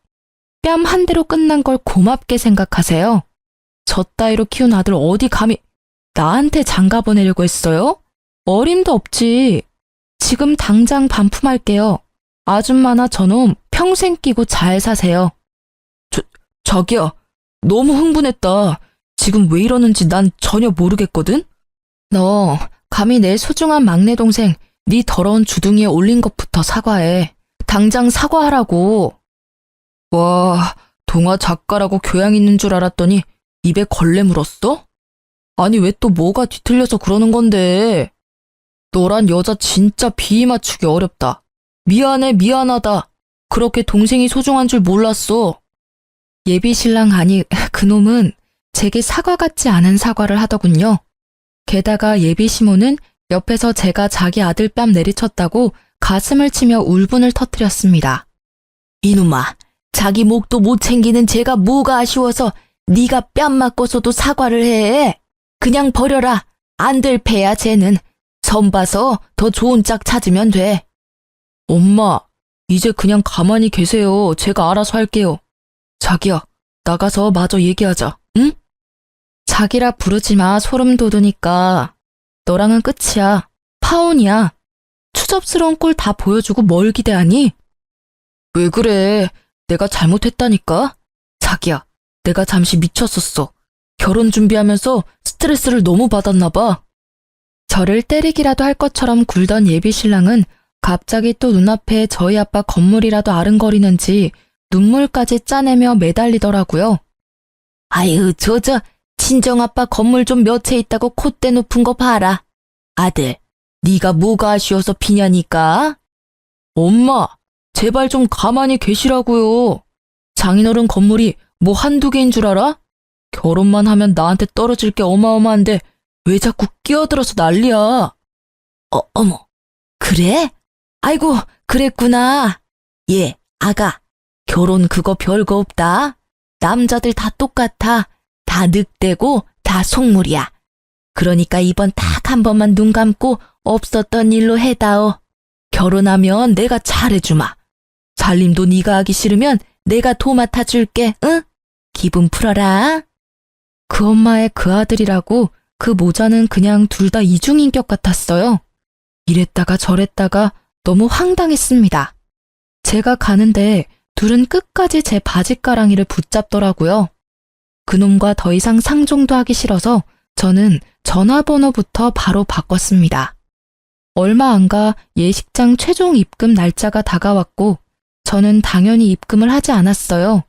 뺨 한 대로 끝난 걸 고맙게 생각하세요. 저 따위로 키운 아들 어디 감히 나한테 장가 보내려고 했어요? 어림도 없지. 지금 당장 반품할게요. 아줌마나 저놈 평생 끼고 잘 사세요. 자기야, 너무 흥분했다. 지금 왜 이러는지 난 전혀 모르겠거든? 너 감히 내 소중한 막내 동생 네 더러운 주둥이에 올린 것부터 사과해. 당장 사과하라고. 와, 동화 작가라고 교양 있는 줄 알았더니 입에 걸레 물었어? 아니 왜 또 뭐가 뒤틀려서 그러는 건데. 너란 여자 진짜 비위 맞추기 어렵다. 미안해, 미안하다. 그렇게 동생이 소중한 줄 몰랐어. 예비 신랑 아니 그놈은 제게 사과 같지 않은 사과를 하더군요. 게다가 예비 시모는 옆에서 제가 자기 아들 뺨 내리쳤다고 가슴을 치며 울분을 터뜨렸습니다. 이놈아, 자기 목도 못 챙기는 제가 뭐가 아쉬워서 네가 뺨 맞고서도 사과를 해. 그냥 버려라. 안 될 패야 쟤는. 선 봐서 더 좋은 짝 찾으면 돼. 엄마, 이제 그냥 가만히 계세요. 제가 알아서 할게요. 자기야, 나가서 마저 얘기하자, 응? 자기라 부르지 마, 소름 돋으니까. 너랑은 끝이야. 파혼이야. 추접스러운 꼴 다 보여주고 뭘 기대하니? 왜 그래? 내가 잘못했다니까? 자기야, 내가 잠시 미쳤었어. 결혼 준비하면서 스트레스를 너무 받았나 봐. 저를 때리기라도 할 것처럼 굴던 예비 신랑은 갑자기 또 눈앞에 저희 아빠 건물이라도 아른거리는지 눈물까지 짜내며 매달리더라고요. 아유, 친정아빠 건물 좀 몇 채 있다고 콧대 높은 거 봐라. 아들, 네가 뭐가 아쉬워서 비냐니까? 엄마, 제발 좀 가만히 계시라고요. 장인어른 건물이 뭐 한두 개인 줄 알아? 결혼만 하면 나한테 떨어질 게 어마어마한데 왜 자꾸 끼어들어서 난리야? 어머, 그래? 아이고, 그랬구나. 예, 아가, 결혼 그거 별거 없다. 남자들 다 똑같아. 다 늑대고 다 속물이야. 그러니까 이번 딱 한 번만 눈 감고 없었던 일로 해다오. 결혼하면 내가 잘해주마. 살림도 네가 하기 싫으면 내가 도맡아 줄게, 응? 기분 풀어라. 그 엄마의 그 아들이라고 그 모자는 그냥 둘 다 이중인격 같았어요. 이랬다가 저랬다가 너무 황당했습니다. 제가 가는데 둘은 끝까지 제 바지가랑이를 붙잡더라고요. 그놈과 더 이상 상종도 하기 싫어서 저는 전화번호부터 바로 바꿨습니다. 얼마 안 가 예식장 최종 입금 날짜가 다가왔고 저는 당연히 입금을 하지 않았어요.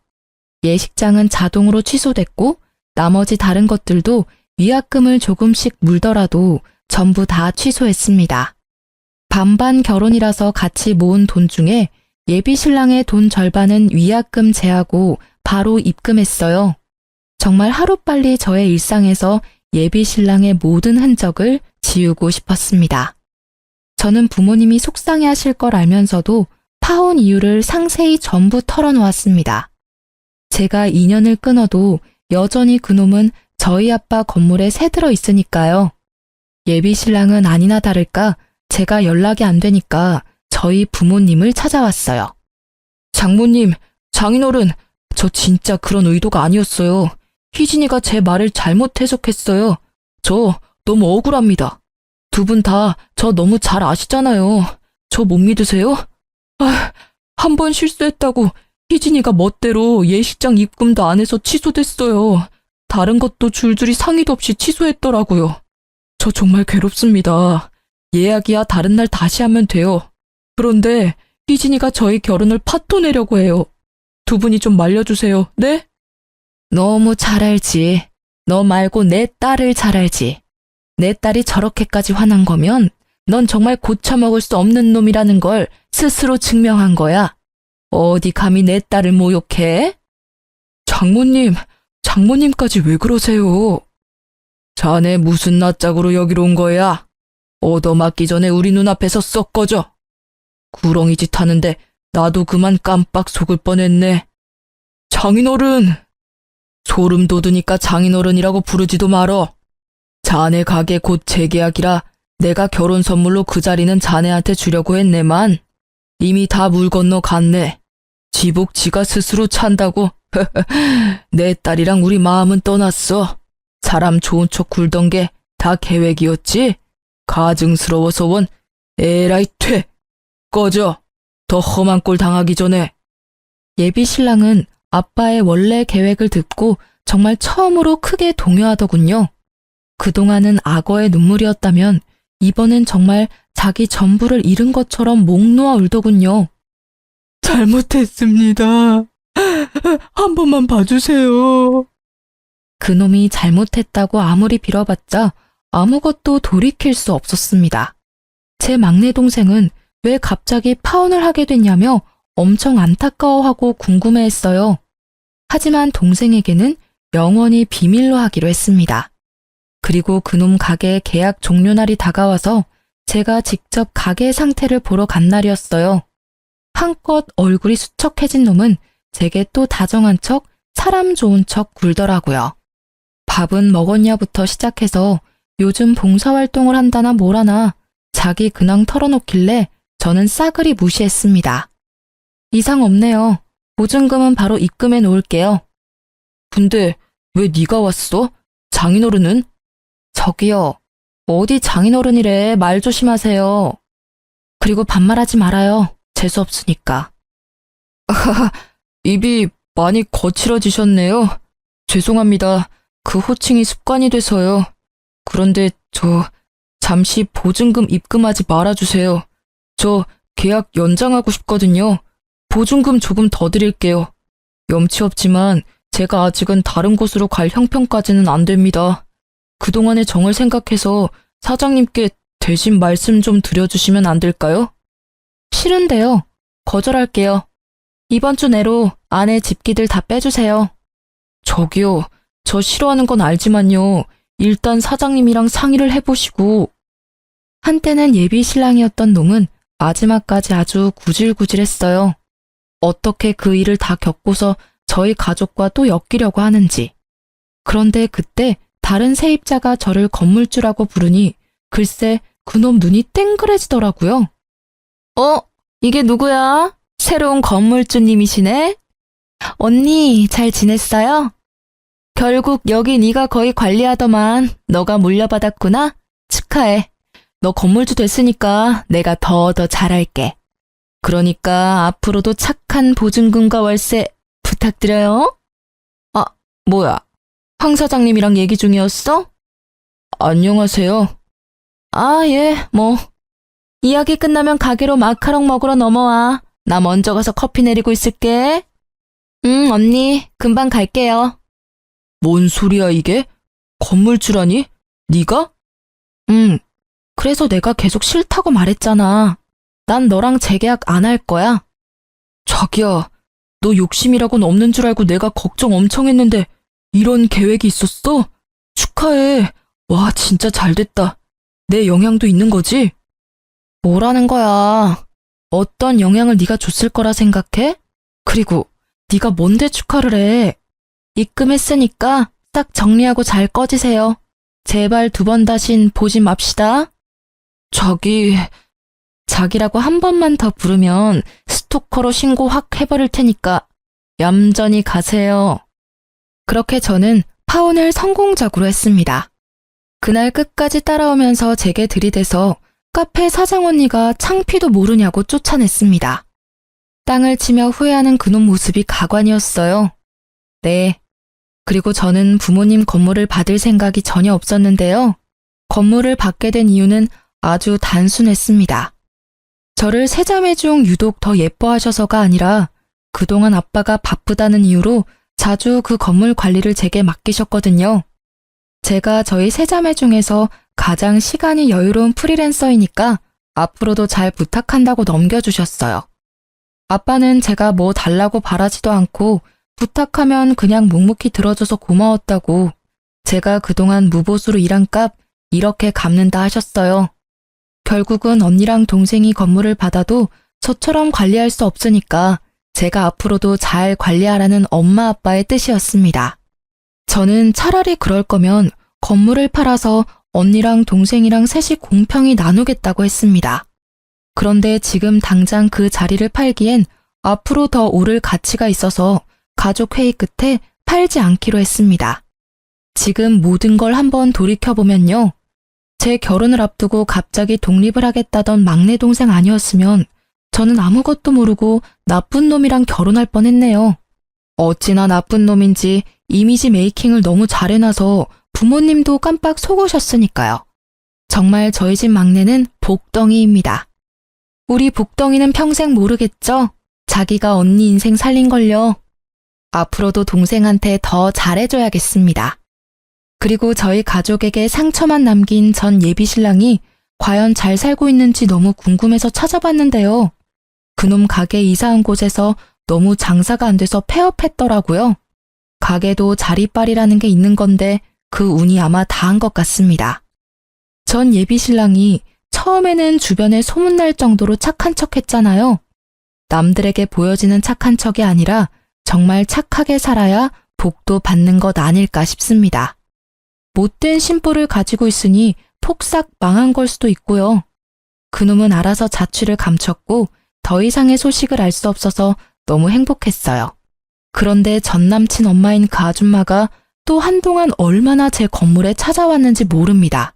예식장은 자동으로 취소됐고 나머지 다른 것들도 위약금을 조금씩 물더라도 전부 다 취소했습니다. 반반 결혼이라서 같이 모은 돈 중에 예비 신랑의 돈 절반은 위약금 제하고 바로 입금했어요. 정말 하루빨리 저의 일상에서 예비 신랑의 모든 흔적을 지우고 싶었습니다. 저는 부모님이 속상해하실 걸 알면서도 파혼 이유를 상세히 전부 털어놓았습니다. 제가 인연을 끊어도 여전히 그놈은 저희 아빠 건물에 새들어 있으니까요. 예비 신랑은 아니나 다를까 제가 연락이 안 되니까 저희 부모님을 찾아왔어요. 장모님, 장인어른, 저 진짜 그런 의도가 아니었어요. 희진이가 제 말을 잘못 해석했어요. 저 너무 억울합니다. 두 분 다 저 너무 잘 아시잖아요. 저 못 믿으세요? 한 번 실수했다고 희진이가 멋대로 예식장 입금도 안 해서 취소됐어요. 다른 것도 줄줄이 상의도 없이 취소했더라고요. 저 정말 괴롭습니다. 예약이야 다른 날 다시 하면 돼요. 그런데 희진이가 저희 결혼을 파토내려고 해요. 두 분이 좀 말려주세요. 네? 너무 잘 알지. 너 말고 내 딸을 잘 알지. 내 딸이 저렇게까지 화난 거면 넌 정말 고쳐먹을 수 없는 놈이라는 걸 스스로 증명한 거야. 어디 감히 내 딸을 모욕해? 장모님, 장모님까지 왜 그러세요? 자네 무슨 낯짝으로 여기로 온 거야? 얻어맞기 전에 우리 눈앞에서 썩 꺼져. 구렁이 짓 하는데 나도 그만 깜빡 속을 뻔했네. 장인어른! 소름 돋으니까 장인어른이라고 부르지도 말어. 자네 가게 곧 재계약이라 내가 결혼 선물로 그 자리는 자네한테 주려고 했네만 이미 다 물 건너 갔네. 지복 지가 스스로 찬다고. 내 딸이랑 우리 마음은 떠났어. 사람 좋은 척 굴던 게 다 계획이었지? 가증스러워서 원. 에라이 퇴. 꺼져. 더 험한 꼴 당하기 전에. 예비 신랑은 아빠의 원래 계획을 듣고 정말 처음으로 크게 동요하더군요. 그동안은 악어의 눈물이었다면 이번엔 정말 자기 전부를 잃은 것처럼 목 놓아 울더군요. 잘못했습니다. 한 번만 봐주세요. 그놈이 잘못했다고 아무리 빌어봤자 아무것도 돌이킬 수 없었습니다. 제 막내 동생은 왜 갑자기 파혼을 하게 됐냐며 엄청 안타까워하고 궁금해했어요. 하지만 동생에게는 영원히 비밀로 하기로 했습니다. 그리고 그놈 가게 계약 종료날이 다가와서 제가 직접 가게 상태를 보러 간 날이었어요. 한껏 얼굴이 수척해진 놈은 제게 또 다정한 척, 사람 좋은 척 굴더라고요. 밥은 먹었냐부터 시작해서 요즘 봉사활동을 한다나 뭐라나 자기 근황 털어놓길래 저는 싸그리 무시했습니다. 이상 없네요. 보증금은 바로 입금해 놓을게요. 근데 왜 네가 왔어? 장인어른은? 저기요. 어디 장인어른이래. 말 조심하세요. 그리고 반말하지 말아요. 재수없으니까. 입이 많이 거칠어지셨네요. 죄송합니다. 그 호칭이 습관이 돼서요. 그런데 저 잠시 보증금 입금하지 말아주세요. 저 계약 연장하고 싶거든요. 보증금 조금 더 드릴게요. 염치 없지만 제가 아직은 다른 곳으로 갈 형편까지는 안 됩니다. 그동안의 정을 생각해서 사장님께 대신 말씀 좀 드려주시면 안 될까요? 싫은데요. 거절할게요. 이번 주 내로 아내 집기들 다 빼주세요. 저기요. 저 싫어하는 건 알지만요. 일단 사장님이랑 상의를 해보시고. 한때는 예비 신랑이었던 놈은 마지막까지 아주 구질구질했어요. 어떻게 그 일을 다 겪고서 저희 가족과 또 엮이려고 하는지. 그런데 그때 다른 세입자가 저를 건물주라고 부르니 글쎄 그놈 눈이 땡그레지더라고요. 이게 누구야? 새로운 건물주님이시네? 언니 잘 지냈어요? 결국 여기 네가 거의 관리하더만 너가 물려받았구나? 축하해. 너 건물주 됐으니까 내가 더 잘할게. 그러니까 앞으로도 착한 보증금과 월세 부탁드려요. 아, 뭐야? 황 사장님이랑 얘기 중이었어? 안녕하세요. 아, 예, 뭐. 이야기 끝나면 가게로 마카롱 먹으러 넘어와. 나 먼저 가서 커피 내리고 있을게. 언니, 금방 갈게요. 뭔 소리야 이게? 건물주라니? 네가? 그래서 내가 계속 싫다고 말했잖아. 난 너랑 재계약 안 할 거야. 자기야, 너 욕심이라고는 없는 줄 알고 내가 걱정 엄청 했는데 이런 계획이 있었어? 축하해. 와, 진짜 잘됐다. 내 영향도 있는 거지? 뭐라는 거야. 어떤 영향을 네가 줬을 거라 생각해? 그리고 네가 뭔데 축하를 해. 입금했으니까 싹 정리하고 잘 꺼지세요. 제발 2번 다신 보지 맙시다. 자기라고 한 번만 더 부르면 스토커로 신고 확 해버릴 테니까 얌전히 가세요. 그렇게 저는 파혼을 성공적으로 했습니다. 그날 끝까지 따라오면서 제게 들이대서 카페 사장 언니가 창피도 모르냐고 쫓아냈습니다. 땅을 치며 후회하는 그놈 모습이 가관이었어요. 네. 그리고 저는 부모님 건물을 받을 생각이 전혀 없었는데요. 건물을 받게 된 이유는 아주 단순했습니다. 저를 세 자매 중 유독 더 예뻐하셔서가 아니라 그동안 아빠가 바쁘다는 이유로 자주 그 건물 관리를 제게 맡기셨거든요. 제가 저희 세 자매 중에서 가장 시간이 여유로운 프리랜서이니까 앞으로도 잘 부탁한다고 넘겨주셨어요. 아빠는 제가 뭐 달라고 바라지도 않고 부탁하면 그냥 묵묵히 들어줘서 고마웠다고 제가 그동안 무보수로 일한 값 이렇게 갚는다 하셨어요. 결국은 언니랑 동생이 건물을 받아도 저처럼 관리할 수 없으니까 제가 앞으로도 잘 관리하라는 엄마 아빠의 뜻이었습니다. 저는 차라리 그럴 거면 건물을 팔아서 언니랑 동생이랑 셋이 공평히 나누겠다고 했습니다. 그런데 지금 당장 그 자리를 팔기엔 앞으로 더 오를 가치가 있어서 가족 회의 끝에 팔지 않기로 했습니다. 지금 모든 걸 한번 돌이켜보면요. 제 결혼을 앞두고 갑자기 독립을 하겠다던 막내 동생 아니었으면 저는 아무것도 모르고 나쁜 놈이랑 결혼할 뻔했네요. 어찌나 나쁜 놈인지 이미지 메이킹을 너무 잘해놔서 부모님도 깜빡 속으셨으니까요. 정말 저희 집 막내는 복덩이입니다. 우리 복덩이는 평생 모르겠죠? 자기가 언니 인생 살린걸요. 앞으로도 동생한테 더 잘해줘야겠습니다. 그리고 저희 가족에게 상처만 남긴 전 예비 신랑이 과연 잘 살고 있는지 너무 궁금해서 찾아봤는데요. 그놈 가게 이사한 곳에서 너무 장사가 안 돼서 폐업했더라고요. 가게도 자리빨이라는 게 있는 건데 그 운이 아마 다한 것 같습니다. 전 예비 신랑이 처음에는 주변에 소문날 정도로 착한 척 했잖아요. 남들에게 보여지는 착한 척이 아니라 정말 착하게 살아야 복도 받는 것 아닐까 싶습니다. 못된 심보를 가지고 있으니 폭삭 망한 걸 수도 있고요. 그놈은 알아서 자취를 감췄고 더 이상의 소식을 알 수 없어서 너무 행복했어요. 그런데 전 남친 엄마인 그 아줌마가 또 한동안 얼마나 제 건물에 찾아왔는지 모릅니다.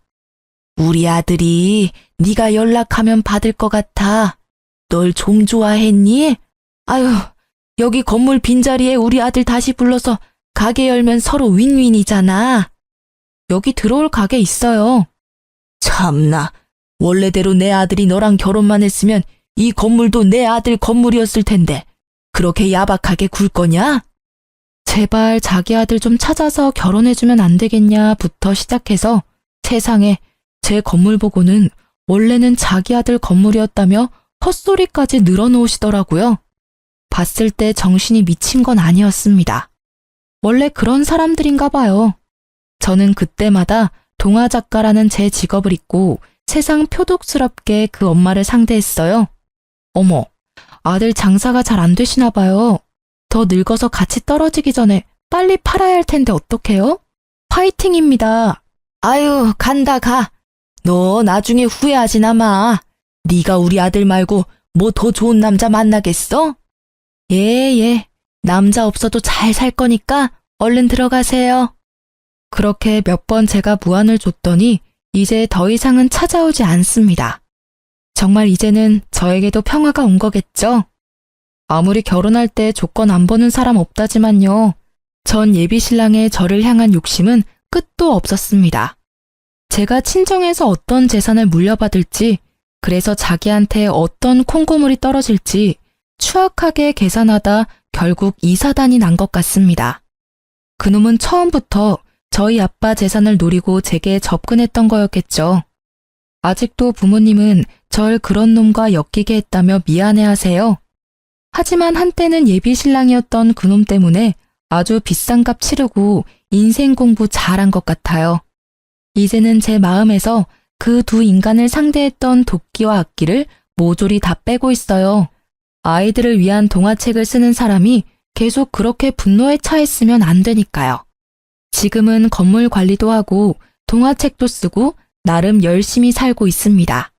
우리 아들이 네가 연락하면 받을 것 같아. 널 좀 좋아했니? 아유, 여기 건물 빈자리에 우리 아들 다시 불러서 가게 열면 서로 윈윈이잖아. 여기 들어올 가게 있어요. 참나, 원래대로 내 아들이 너랑 결혼만 했으면 이 건물도 내 아들 건물이었을 텐데 그렇게 야박하게 굴 거냐? 제발 자기 아들 좀 찾아서 결혼해주면 안 되겠냐부터 시작해서 세상에 제 건물 보고는 원래는 자기 아들 건물이었다며 헛소리까지 늘어놓으시더라고요. 봤을 때 정신이 미친 건 아니었습니다. 원래 그런 사람들인가 봐요. 저는 그때마다 동화 작가라는 제 직업을 잊고 세상 표독스럽게 그 엄마를 상대했어요. 어머, 아들 장사가 잘 안 되시나 봐요. 더 늙어서 같이 떨어지기 전에 빨리 팔아야 할 텐데 어떡해요? 파이팅입니다. 아유, 간다 가. 너 나중에 후회하지나 마. 네가 우리 아들 말고 뭐 더 좋은 남자 만나겠어? 예. 남자 없어도 잘 살 거니까 얼른 들어가세요. 그렇게 몇 번 제가 무안을 줬더니 이제 더 이상은 찾아오지 않습니다. 정말 이제는 저에게도 평화가 온 거겠죠? 아무리 결혼할 때 조건 안 보는 사람 없다지만요. 전 예비신랑의 저를 향한 욕심은 끝도 없었습니다. 제가 친정에서 어떤 재산을 물려받을지, 그래서 자기한테 어떤 콩고물이 떨어질지 추악하게 계산하다 결국 이 사단이 난 것 같습니다. 그놈은 처음부터 저희 아빠 재산을 노리고 제게 접근했던 거였겠죠. 아직도 부모님은 절 그런 놈과 엮이게 했다며 미안해하세요. 하지만 한때는 예비신랑이었던 그놈 때문에 아주 비싼 값 치르고 인생 공부 잘한 것 같아요. 이제는 제 마음에서 그 두 인간을 상대했던 도끼와 악기를 모조리 다 빼고 있어요. 아이들을 위한 동화책을 쓰는 사람이 계속 그렇게 분노에 차있으면 안 되니까요. 지금은 건물 관리도 하고 동화책도 쓰고 나름 열심히 살고 있습니다.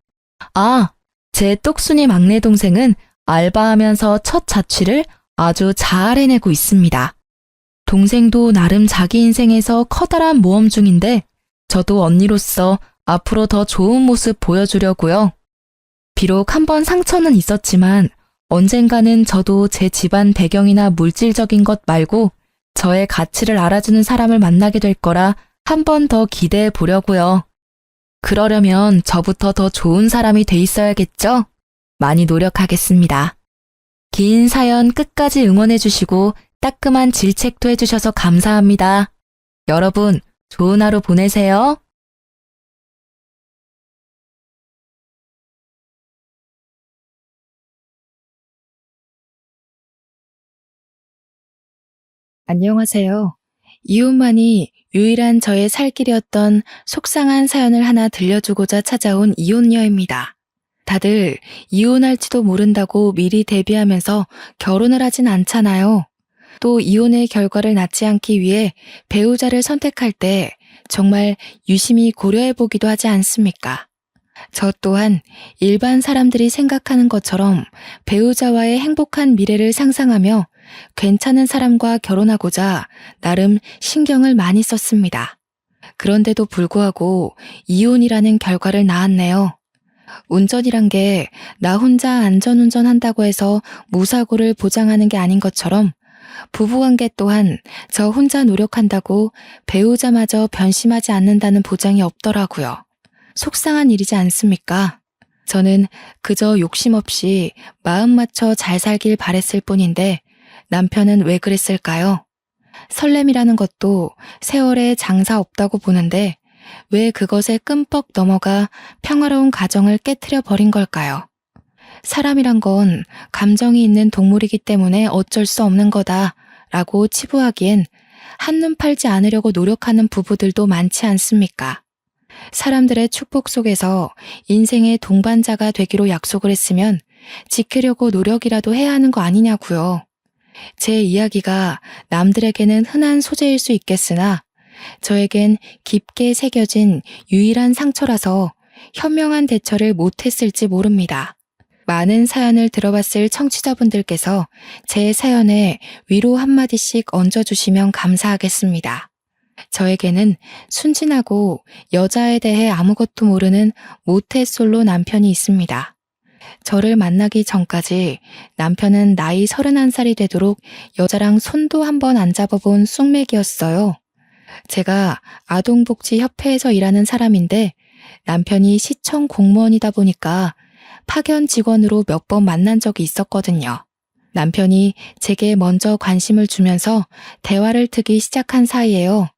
아, 제 똑순이 막내 동생은 알바하면서 첫 자취를 아주 잘 해내고 있습니다. 동생도 나름 자기 인생에서 커다란 모험 중인데 저도 언니로서 앞으로 더 좋은 모습 보여주려고요. 비록 한번 상처는 있었지만 언젠가는 저도 제 집안 배경이나 물질적인 것 말고 저의 가치를 알아주는 사람을 만나게 될 거라 한 번 더 기대해 보려고요. 그러려면 저부터 더 좋은 사람이 돼 있어야겠죠? 많이 노력하겠습니다. 긴 사연 끝까지 응원해 주시고 따끔한 질책도 해주셔서 감사합니다. 여러분, 좋은 하루 보내세요. 안녕하세요. 이혼만이 유일한 저의 살 길이었던 속상한 사연을 하나 들려주고자 찾아온 이혼녀입니다. 다들 이혼할지도 모른다고 미리 대비하면서 결혼을 하진 않잖아요. 또 이혼의 결과를 낳지 않기 위해 배우자를 선택할 때 정말 유심히 고려해보기도 하지 않습니까? 저 또한 일반 사람들이 생각하는 것처럼 배우자와의 행복한 미래를 상상하며 괜찮은 사람과 결혼하고자 나름 신경을 많이 썼습니다. 그런데도 불구하고 이혼이라는 결과를 낳았네요. 운전이란 게 나 혼자 안전운전한다고 해서 무사고를 보장하는 게 아닌 것처럼 부부관계 또한 저 혼자 노력한다고 배우자마저 변심하지 않는다는 보장이 없더라고요. 속상한 일이지 않습니까? 저는 그저 욕심 없이 마음 맞춰 잘 살길 바랬을 뿐인데 남편은 왜 그랬을까요? 설렘이라는 것도 세월에 장사 없다고 보는데 왜 그것에 끔뻑 넘어가 평화로운 가정을 깨트려 버린 걸까요? 사람이란 건 감정이 있는 동물이기 때문에 어쩔 수 없는 거다라고 치부하기엔 한눈 팔지 않으려고 노력하는 부부들도 많지 않습니까? 사람들의 축복 속에서 인생의 동반자가 되기로 약속을 했으면 지키려고 노력이라도 해야 하는 거 아니냐고요. 제 이야기가 남들에게는 흔한 소재일 수 있겠으나 저에겐 깊게 새겨진 유일한 상처라서 현명한 대처를 못했을지 모릅니다. 많은 사연을 들어봤을 청취자분들께서 제 사연에 위로 한마디씩 얹어주시면 감사하겠습니다. 저에게는 순진하고 여자에 대해 아무것도 모르는 모태솔로 남편이 있습니다. 저를 만나기 전까지 남편은 나이 31살이 되도록 여자랑 손도 한번 안 잡아본 쑥맥이었어요. 제가 아동복지협회에서 일하는 사람인데 남편이 시청 공무원이다 보니까 파견 직원으로 몇 번 만난 적이 있었거든요. 남편이 제게 먼저 관심을 주면서 대화를 트기 시작한 사이에요.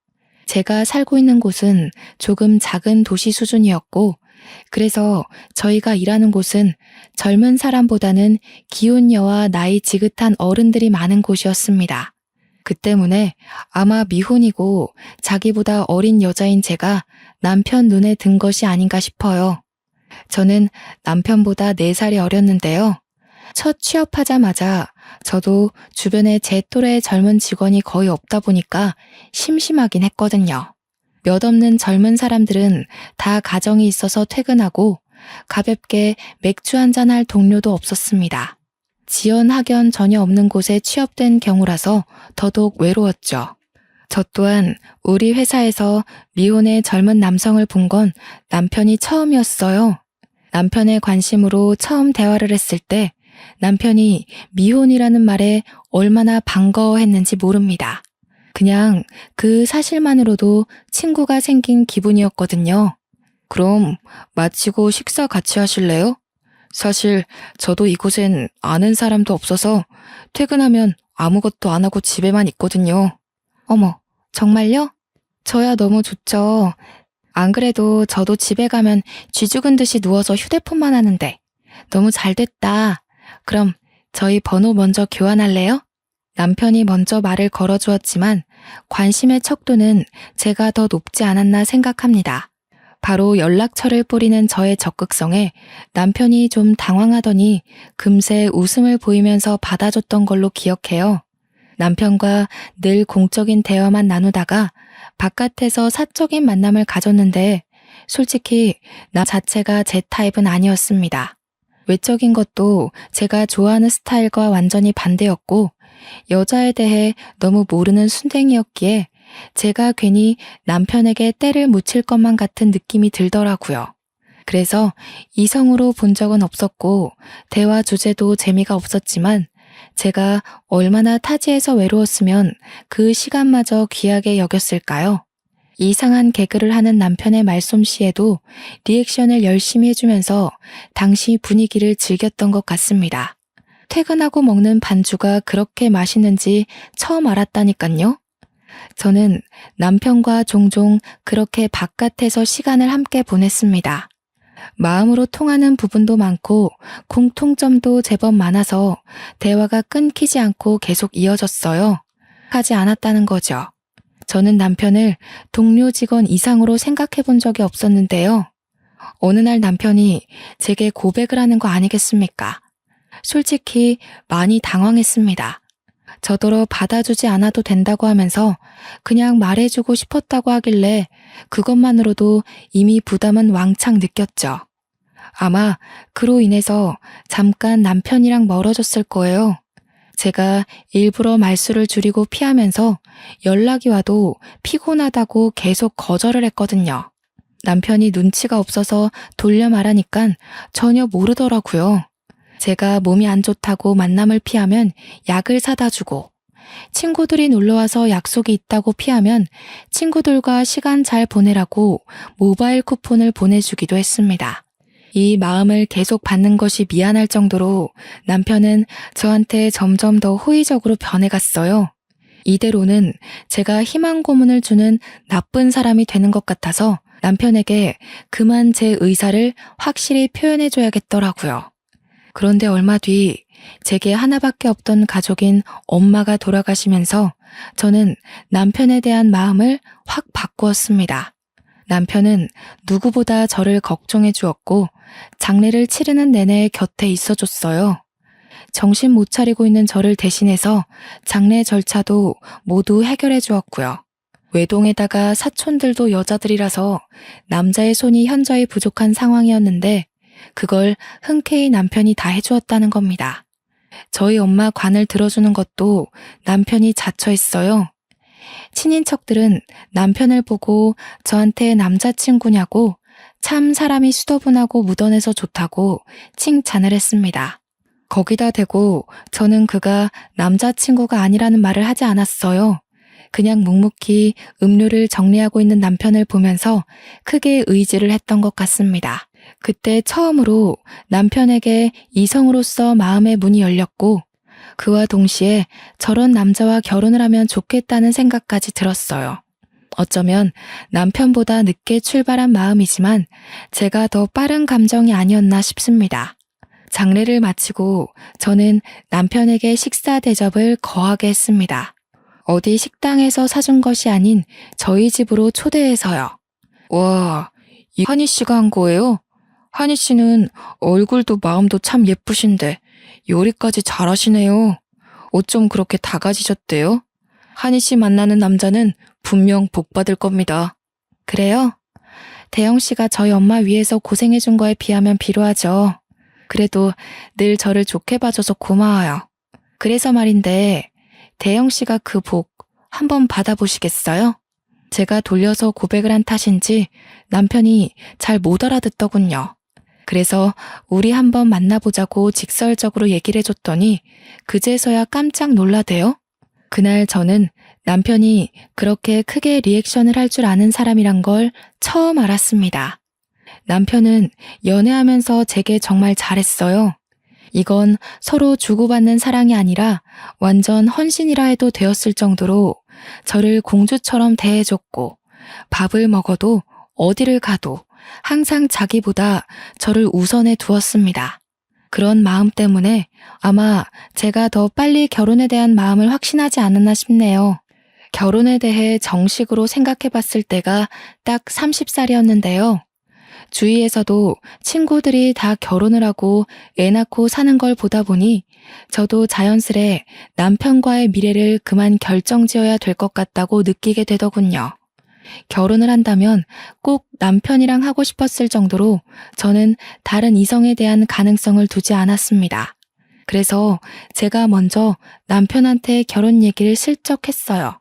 제가 살고 있는 곳은 조금 작은 도시 수준이었고 그래서 저희가 일하는 곳은 젊은 사람보다는 기혼녀와 나이 지긋한 어른들이 많은 곳이었습니다. 그 때문에 아마 미혼이고 자기보다 어린 여자인 제가 남편 눈에 든 것이 아닌가 싶어요. 저는 남편보다 4살이 어렸는데요. 첫 취업하자마자 저도 주변에 제 또래의 젊은 직원이 거의 없다 보니까 심심하긴 했거든요. 몇 없는 젊은 사람들은 다 가정이 있어서 퇴근하고 가볍게 맥주 한잔 할 동료도 없었습니다. 지연 학연 전혀 없는 곳에 취업된 경우라서 더더욱 외로웠죠. 저 또한 우리 회사에서 미혼의 젊은 남성을 본 건 남편이 처음이었어요. 남편의 관심으로 처음 대화를 했을 때 남편이 미혼이라는 말에 얼마나 반가워했는지 모릅니다. 그냥 그 사실만으로도 친구가 생긴 기분이었거든요. 그럼 마치고 식사 같이 하실래요? 사실 저도 이곳엔 아는 사람도 없어서 퇴근하면 아무것도 안 하고 집에만 있거든요. 어머, 정말요? 저야 너무 좋죠. 안 그래도 저도 집에 가면 쥐 죽은 듯이 누워서 휴대폰만 하는데 너무 잘 됐다. 그럼 저희 번호 먼저 교환할래요? 남편이 먼저 말을 걸어주었지만 관심의 척도는 제가 더 높지 않았나 생각합니다. 바로 연락처를 뿌리는 저의 적극성에 남편이 좀 당황하더니 금세 웃음을 보이면서 받아줬던 걸로 기억해요. 남편과 늘 공적인 대화만 나누다가 바깥에서 사적인 만남을 가졌는데 솔직히 나 자체가 제 타입은 아니었습니다. 외적인 것도 제가 좋아하는 스타일과 완전히 반대였고 여자에 대해 너무 모르는 순댕이였기에 제가 괜히 남편에게 때를 묻힐 것만 같은 느낌이 들더라고요. 그래서 이성으로 본 적은 없었고 대화 주제도 재미가 없었지만 제가 얼마나 타지에서 외로웠으면 그 시간마저 귀하게 여겼을까요? 이상한 개그를 하는 남편의 말솜씨에도 리액션을 열심히 해주면서 당시 분위기를 즐겼던 것 같습니다. 퇴근하고 먹는 반주가 그렇게 맛있는지 처음 알았다니깐요. 저는 남편과 종종 그렇게 바깥에서 시간을 함께 보냈습니다. 마음으로 통하는 부분도 많고 공통점도 제법 많아서 대화가 끊기지 않고 계속 이어졌어요. 하지 않았다는 거죠. 저는 남편을 동료 직원 이상으로 생각해 본 적이 없었는데요. 어느 날 남편이 제게 고백을 하는 거 아니겠습니까? 솔직히 많이 당황했습니다. 저더러 받아주지 않아도 된다고 하면서 그냥 말해주고 싶었다고 하길래 그것만으로도 이미 부담은 왕창 느꼈죠. 아마 그로 인해서 잠깐 남편이랑 멀어졌을 거예요. 제가 일부러 말수를 줄이고 피하면서 연락이 와도 피곤하다고 계속 거절을 했거든요. 남편이 눈치가 없어서 돌려 말하니까 전혀 모르더라고요. 제가 몸이 안 좋다고 만남을 피하면 약을 사다 주고 친구들이 놀러와서 약속이 있다고 피하면 친구들과 시간 잘 보내라고 모바일 쿠폰을 보내주기도 했습니다. 이 마음을 계속 받는 것이 미안할 정도로 남편은 저한테 점점 더 호의적으로 변해갔어요. 이대로는 제가 희망 고문을 주는 나쁜 사람이 되는 것 같아서 남편에게 그만 제 의사를 확실히 표현해줘야겠더라고요. 그런데 얼마 뒤 제게 하나밖에 없던 가족인 엄마가 돌아가시면서 저는 남편에 대한 마음을 확 바꾸었습니다. 남편은 누구보다 저를 걱정해 주었고 장례를 치르는 내내 곁에 있어줬어요. 정신 못 차리고 있는 저를 대신해서 장례 절차도 모두 해결해 주었고요. 외동에다가 사촌들도 여자들이라서 남자의 손이 현저히 부족한 상황이었는데 그걸 흔쾌히 남편이 다 해주었다는 겁니다. 저희 엄마 관을 들어주는 것도 남편이 자처했어요. 친인척들은 남편을 보고 저한테 남자친구냐고 참 사람이 수더분하고 묻어내서 좋다고 칭찬을 했습니다. 거기다 대고 저는 그가 남자친구가 아니라는 말을 하지 않았어요. 그냥 묵묵히 음료를 정리하고 있는 남편을 보면서 크게 의지를 했던 것 같습니다. 그때 처음으로 남편에게 이성으로서 마음의 문이 열렸고 그와 동시에 저런 남자와 결혼을 하면 좋겠다는 생각까지 들었어요. 어쩌면 남편보다 늦게 출발한 마음이지만 제가 더 빠른 감정이 아니었나 싶습니다. 장례를 마치고 저는 남편에게 식사 대접을 거하게 했습니다. 어디 식당에서 사준 것이 아닌 저희 집으로 초대해서요. 와, 이 한희 씨가 한 거예요? 한희 씨는 얼굴도 마음도 참 예쁘신데 요리까지 잘하시네요. 어쩜 그렇게 다 가지셨대요? 한희 씨 만나는 남자는 분명 복 받을 겁니다. 그래요? 대영 씨가 저희 엄마 위해서 고생해준 거에 비하면 비루하죠. 그래도 늘 저를 좋게 봐줘서 고마워요. 그래서 말인데 대영 씨가 그 복 한번 받아보시겠어요? 제가 돌려서 고백을 한 탓인지 남편이 잘 못 알아듣더군요. 그래서 우리 한번 만나보자고 직설적으로 얘기를 해줬더니 그제서야 깜짝 놀라대요. 그날 저는 남편이 그렇게 크게 리액션을 할 줄 아는 사람이란 걸 처음 알았습니다. 남편은 연애하면서 제게 정말 잘했어요. 이건 서로 주고받는 사랑이 아니라 완전 헌신이라 해도 되었을 정도로 저를 공주처럼 대해줬고 밥을 먹어도 어디를 가도 항상 자기보다 저를 우선해 두었습니다. 그런 마음 때문에 아마 제가 더 빨리 결혼에 대한 마음을 확신하지 않았나 싶네요. 결혼에 대해 정식으로 생각해 봤을 때가 딱 30살이었는데요. 주위에서도 친구들이 다 결혼을 하고 애 낳고 사는 걸 보다 보니 저도 자연스레 남편과의 미래를 그만 결정지어야 될 것 같다고 느끼게 되더군요. 결혼을 한다면 꼭 남편이랑 하고 싶었을 정도로 저는 다른 이성에 대한 가능성을 두지 않았습니다. 그래서 제가 먼저 남편한테 결혼 얘기를 슬쩍 했어요.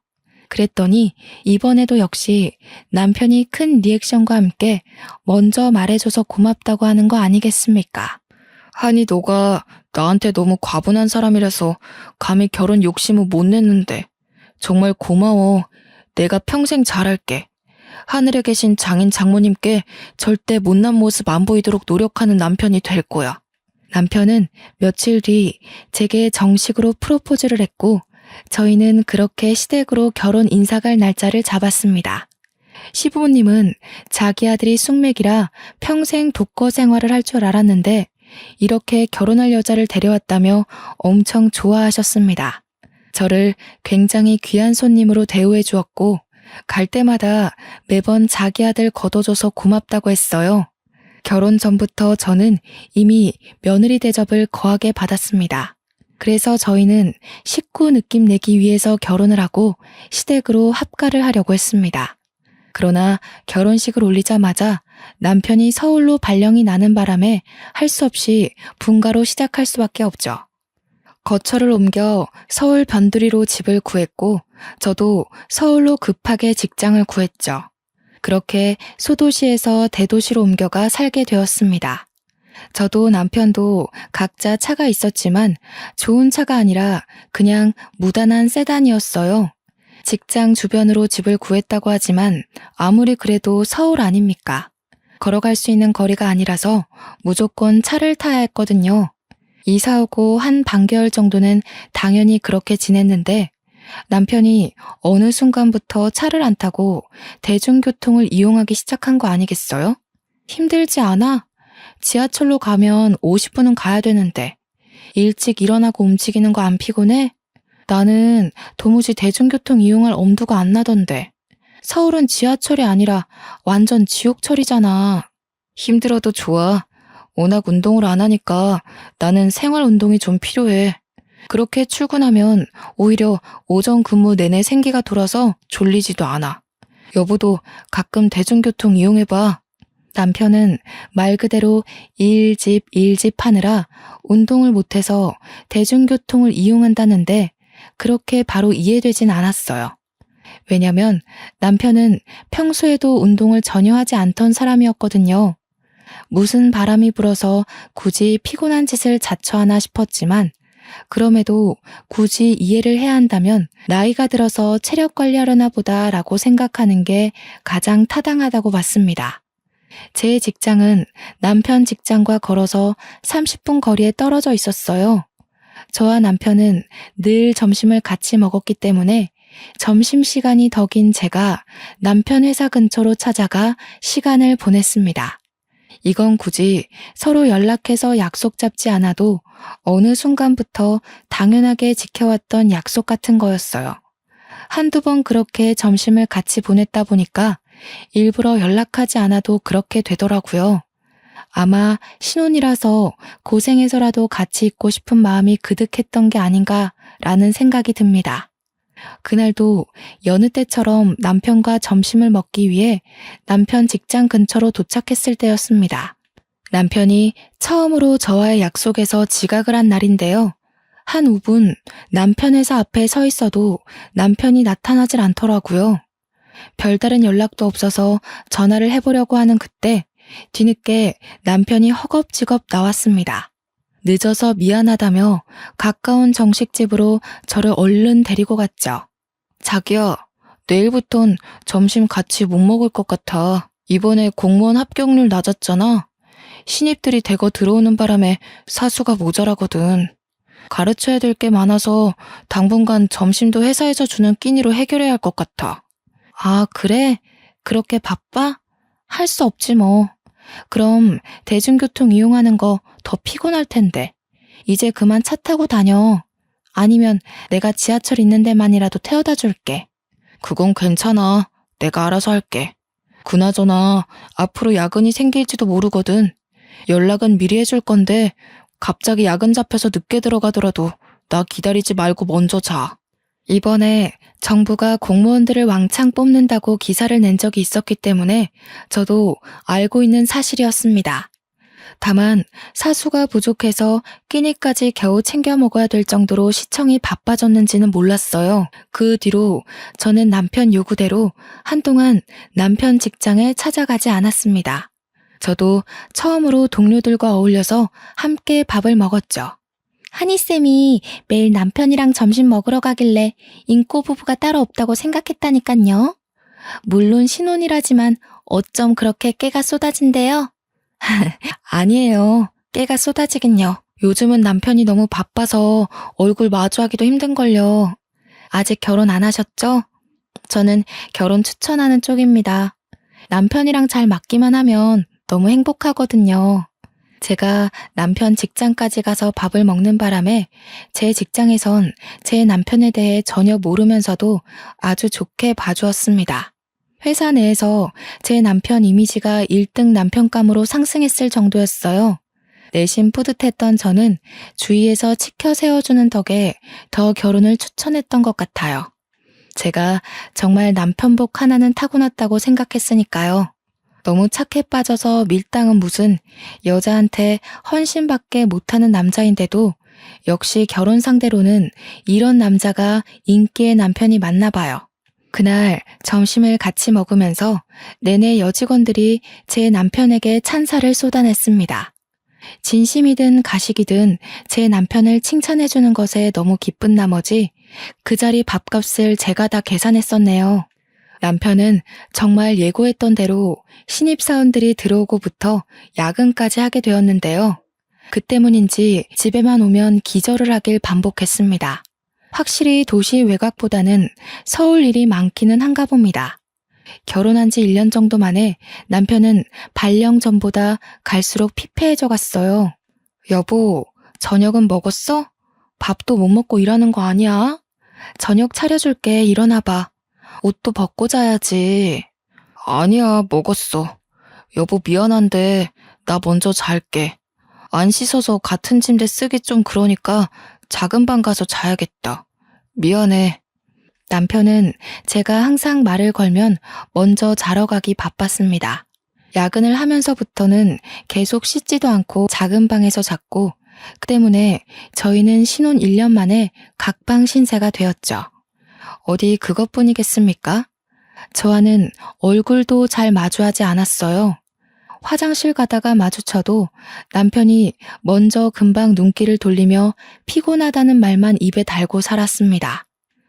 그랬더니 이번에도 역시 남편이 큰 리액션과 함께 먼저 말해줘서 고맙다고 하는 거 아니겠습니까? 한이 너가 나한테 너무 과분한 사람이라서 감히 결혼 욕심을 못 냈는데 정말 고마워. 내가 평생 잘할게. 하늘에 계신 장인 장모님께 절대 못난 모습 안 보이도록 노력하는 남편이 될 거야. 남편은 며칠 뒤 제게 정식으로 프로포즈를 했고 저희는 그렇게 시댁으로 결혼 인사갈 날짜를 잡았습니다. 시부모님은 자기 아들이 숙맥이라 평생 독거 생활을 할 줄 알았는데 이렇게 결혼할 여자를 데려왔다며 엄청 좋아하셨습니다. 저를 굉장히 귀한 손님으로 대우해 주었고 갈 때마다 매번 자기 아들 거둬줘서 고맙다고 했어요. 결혼 전부터 저는 이미 며느리 대접을 거하게 받았습니다. 그래서 저희는 식구 느낌 내기 위해서 결혼을 하고 시댁으로 합가를 하려고 했습니다. 그러나 결혼식을 올리자마자 남편이 서울로 발령이 나는 바람에 할 수 없이 분가로 시작할 수밖에 없죠. 거처를 옮겨 서울 변두리로 집을 구했고 저도 서울로 급하게 직장을 구했죠. 그렇게 소도시에서 대도시로 옮겨가 살게 되었습니다. 저도 남편도 각자 차가 있었지만 좋은 차가 아니라 그냥 무단한 세단이었어요. 직장 주변으로 집을 구했다고 하지만 아무리 그래도 서울 아닙니까? 걸어갈 수 있는 거리가 아니라서 무조건 차를 타야 했거든요. 이사 오고 한 반개월 정도는 당연히 그렇게 지냈는데 남편이 어느 순간부터 차를 안 타고 대중교통을 이용하기 시작한 거 아니겠어요? 힘들지 않아? 지하철로 가면 50분은 가야 되는데 일찍 일어나고 움직이는 거 안 피곤해? 나는 도무지 대중교통 이용할 엄두가 안 나던데. 서울은 지하철이 아니라 완전 지옥철이잖아. 힘들어도 좋아. 워낙 운동을 안 하니까 나는 생활 운동이 좀 필요해. 그렇게 출근하면 오히려 오전 근무 내내 생기가 돌아서 졸리지도 않아. 여보도 가끔 대중교통 이용해봐. 남편은 말 그대로 일집 하느라 운동을 못해서 대중교통을 이용한다는데 그렇게 바로 이해되진 않았어요. 왜냐면 남편은 평소에도 운동을 전혀 하지 않던 사람이었거든요. 무슨 바람이 불어서 굳이 피곤한 짓을 자처하나 싶었지만 그럼에도 굳이 이해를 해야 한다면 나이가 들어서 체력 관리하려나 보다라고 생각하는 게 가장 타당하다고 봤습니다. 제 직장은 남편 직장과 걸어서 30분 거리에 떨어져 있었어요. 저와 남편은 늘 점심을 같이 먹었기 때문에 점심시간이 더 긴 제가 남편 회사 근처로 찾아가 시간을 보냈습니다. 이건 굳이 서로 연락해서 약속 잡지 않아도 어느 순간부터 당연하게 지켜왔던 약속 같은 거였어요. 한두 번 그렇게 점심을 같이 보냈다 보니까 일부러 연락하지 않아도 그렇게 되더라고요. 아마 신혼이라서 고생해서라도 같이 있고 싶은 마음이 그득했던 게 아닌가라는 생각이 듭니다. 그날도 여느 때처럼 남편과 점심을 먹기 위해 남편 직장 근처로 도착했을 때였습니다. 남편이 처음으로 저와의 약속에서 지각을 한 날인데요. 한 5분 남편 회사 앞에 서 있어도 남편이 나타나질 않더라고요. 별다른 연락도 없어서 전화를 해보려고 하는 그때 뒤늦게 남편이 허겁지겁 나왔습니다. 늦어서 미안하다며 가까운 정식집으로 저를 얼른 데리고 갔죠. 자기야, 내일부턴 점심 같이 못 먹을 것 같아. 이번에 공무원 합격률 낮았잖아. 신입들이 대거 들어오는 바람에 사수가 모자라거든. 가르쳐야 될 게 많아서 당분간 점심도 회사에서 주는 끼니로 해결해야 할 것 같아. 아, 그래? 그렇게 바빠? 할 수 없지 뭐. 그럼 대중교통 이용하는 거 더 피곤할 텐데. 이제 그만 차 타고 다녀. 아니면 내가 지하철 있는 데만이라도 태워다 줄게. 그건 괜찮아. 내가 알아서 할게. 그나저나 앞으로 야근이 생길지도 모르거든. 연락은 미리 해줄 건데 갑자기 야근 잡혀서 늦게 들어가더라도 나 기다리지 말고 먼저 자. 이번에 정부가 공무원들을 왕창 뽑는다고 기사를 낸 적이 있었기 때문에 저도 알고 있는 사실이었습니다. 다만 사수가 부족해서 끼니까지 겨우 챙겨 먹어야 될 정도로 시청이 바빠졌는지는 몰랐어요. 그 뒤로 저는 남편 요구대로 한동안 남편 직장에 찾아가지 않았습니다. 저도 처음으로 동료들과 어울려서 함께 밥을 먹었죠. 한이쌤이 매일 남편이랑 점심 먹으러 가길래 인꼬 부부가 따로 없다고 생각했다니깐요. 물론 신혼이라지만 어쩜 그렇게 깨가 쏟아진대요? 아니에요. 깨가 쏟아지긴요. 요즘은 남편이 너무 바빠서 얼굴 마주하기도 힘든걸요. 아직 결혼 안 하셨죠? 저는 결혼 추천하는 쪽입니다. 남편이랑 잘 맞기만 하면 너무 행복하거든요. 제가 남편 직장까지 가서 밥을 먹는 바람에 제 직장에선 제 남편에 대해 전혀 모르면서도 아주 좋게 봐주었습니다. 회사 내에서 제 남편 이미지가 1등 남편감으로 상승했을 정도였어요. 내심 뿌듯했던 저는 주위에서 치켜 세워주는 덕에 더 결혼을 추천했던 것 같아요. 제가 정말 남편복 하나는 타고났다고 생각했으니까요. 너무 착해 빠져서 밀당은 무슨 여자한테 헌신밖에 못하는 남자인데도 역시 결혼 상대로는 이런 남자가 인기의 남편이 맞나 봐요. 그날 점심을 같이 먹으면서 내내 여직원들이 제 남편에게 찬사를 쏟아냈습니다. 진심이든 가식이든 제 남편을 칭찬해주는 것에 너무 기쁜 나머지 그 자리 밥값을 제가 다 계산했었네요. 남편은 정말 예고했던 대로 신입사원들이 들어오고부터 야근까지 하게 되었는데요. 그 때문인지 집에만 오면 기절을 하길 반복했습니다. 확실히 도시 외곽보다는 서울 일이 많기는 한가 봅니다. 결혼한 지 1년 정도 만에 남편은 발령 전보다 갈수록 피폐해져 갔어요. 여보, 저녁은 먹었어? 밥도 못 먹고 일하는 거 아니야? 저녁 차려줄게, 일어나봐. 옷도 벗고 자야지. 아니야, 먹었어. 여보 미안한데 나 먼저 잘게. 안 씻어서 같은 침대 쓰기 좀 그러니까 작은 방 가서 자야겠다. 미안해. 남편은 제가 항상 말을 걸면 먼저 자러 가기 바빴습니다. 야근을 하면서부터는 계속 씻지도 않고 작은 방에서 잤고 그 때문에 저희는 신혼 1년 만에 각방 신세가 되었죠. 어디 그것뿐이겠습니까? 저와는 얼굴도 잘 마주하지 않았어요. 화장실 가다가 마주쳐도 남편이 먼저 금방 눈길을 돌리며 피곤하다는 말만 입에 달고 살았습니다.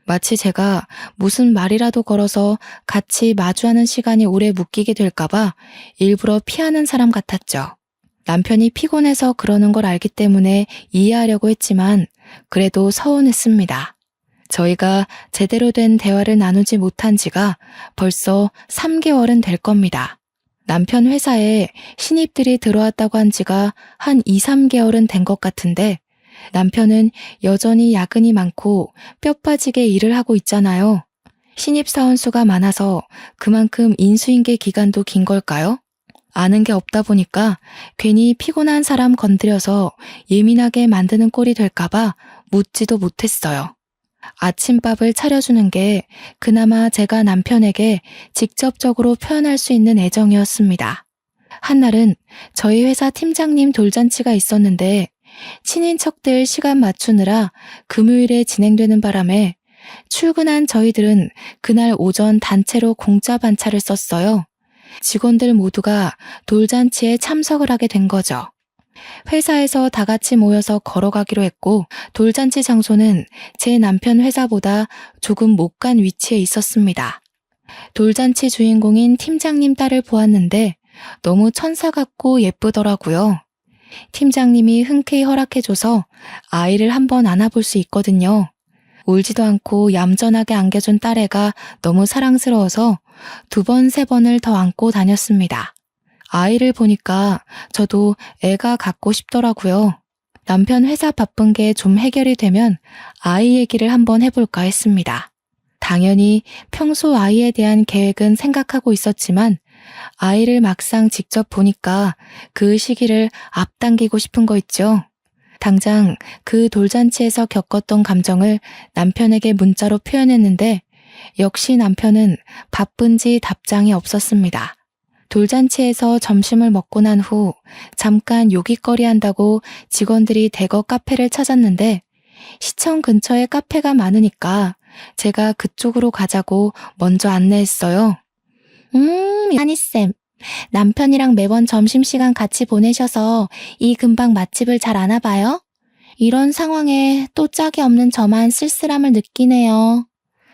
마치 제가 무슨 말이라도 걸어서 같이 마주하는 시간이 오래 묶이게 될까봐 일부러 피하는 사람 같았죠. 남편이 피곤해서 그러는 걸 알기 때문에 이해하려고 했지만 그래도 서운했습니다. 저희가 제대로 된 대화를 나누지 못한 지가 벌써 3개월은 될 겁니다. 남편 회사에 신입들이 들어왔다고 한 지가 한 2, 3개월은 된 것 같은데 남편은 여전히 야근이 많고 뼈 빠지게 일을 하고 있잖아요. 신입사원 수가 많아서 그만큼 인수인계 기간도 긴 걸까요? 아는 게 없다 보니까 괜히 피곤한 사람 건드려서 예민하게 만드는 꼴이 될까봐 묻지도 못했어요. 아침밥을 차려주는 게 그나마 제가 남편에게 직접적으로 표현할 수 있는 애정이었습니다. 한날은 저희 회사 팀장님 돌잔치가 있었는데 친인척들 시간 맞추느라 금요일에 진행되는 바람에 출근한 저희들은 그날 오전 단체로 공짜 반차를 썼어요. 직원들 모두가 돌잔치에 참석을 하게 된 거죠. 회사에서 다 같이 모여서 걸어가기로 했고 돌잔치 장소는 제 남편 회사보다 조금 못 간 위치에 있었습니다. 돌잔치 주인공인 팀장님 딸을 보았는데 너무 천사 같고 예쁘더라고요. 팀장님이 흔쾌히 허락해줘서 아이를 한번 안아볼 수 있거든요. 울지도 않고 얌전하게 안겨준 딸애가 너무 사랑스러워서 2번, 3번을 더 안고 다녔습니다. 아이를 보니까 저도 애가 갖고 싶더라고요. 남편 회사 바쁜 게 좀 해결이 되면 아이 얘기를 한번 해볼까 했습니다. 당연히 평소 아이에 대한 계획은 생각하고 있었지만 아이를 막상 직접 보니까 그 시기를 앞당기고 싶은 거 있죠. 당장 그 돌잔치에서 겪었던 감정을 남편에게 문자로 표현했는데 역시 남편은 바쁜지 답장이 없었습니다. 돌잔치에서 점심을 먹고 난 후 잠깐 요깃거리 한다고 직원들이 대거 카페를 찾았는데 시청 근처에 카페가 많으니까 제가 그쪽으로 가자고 먼저 안내했어요. 하니쌤. 남편이랑 매번 점심시간 같이 보내셔서 이 근방 맛집을 잘 아나 봐요? 이런 상황에 또 짝이 없는 저만 쓸쓸함을 느끼네요.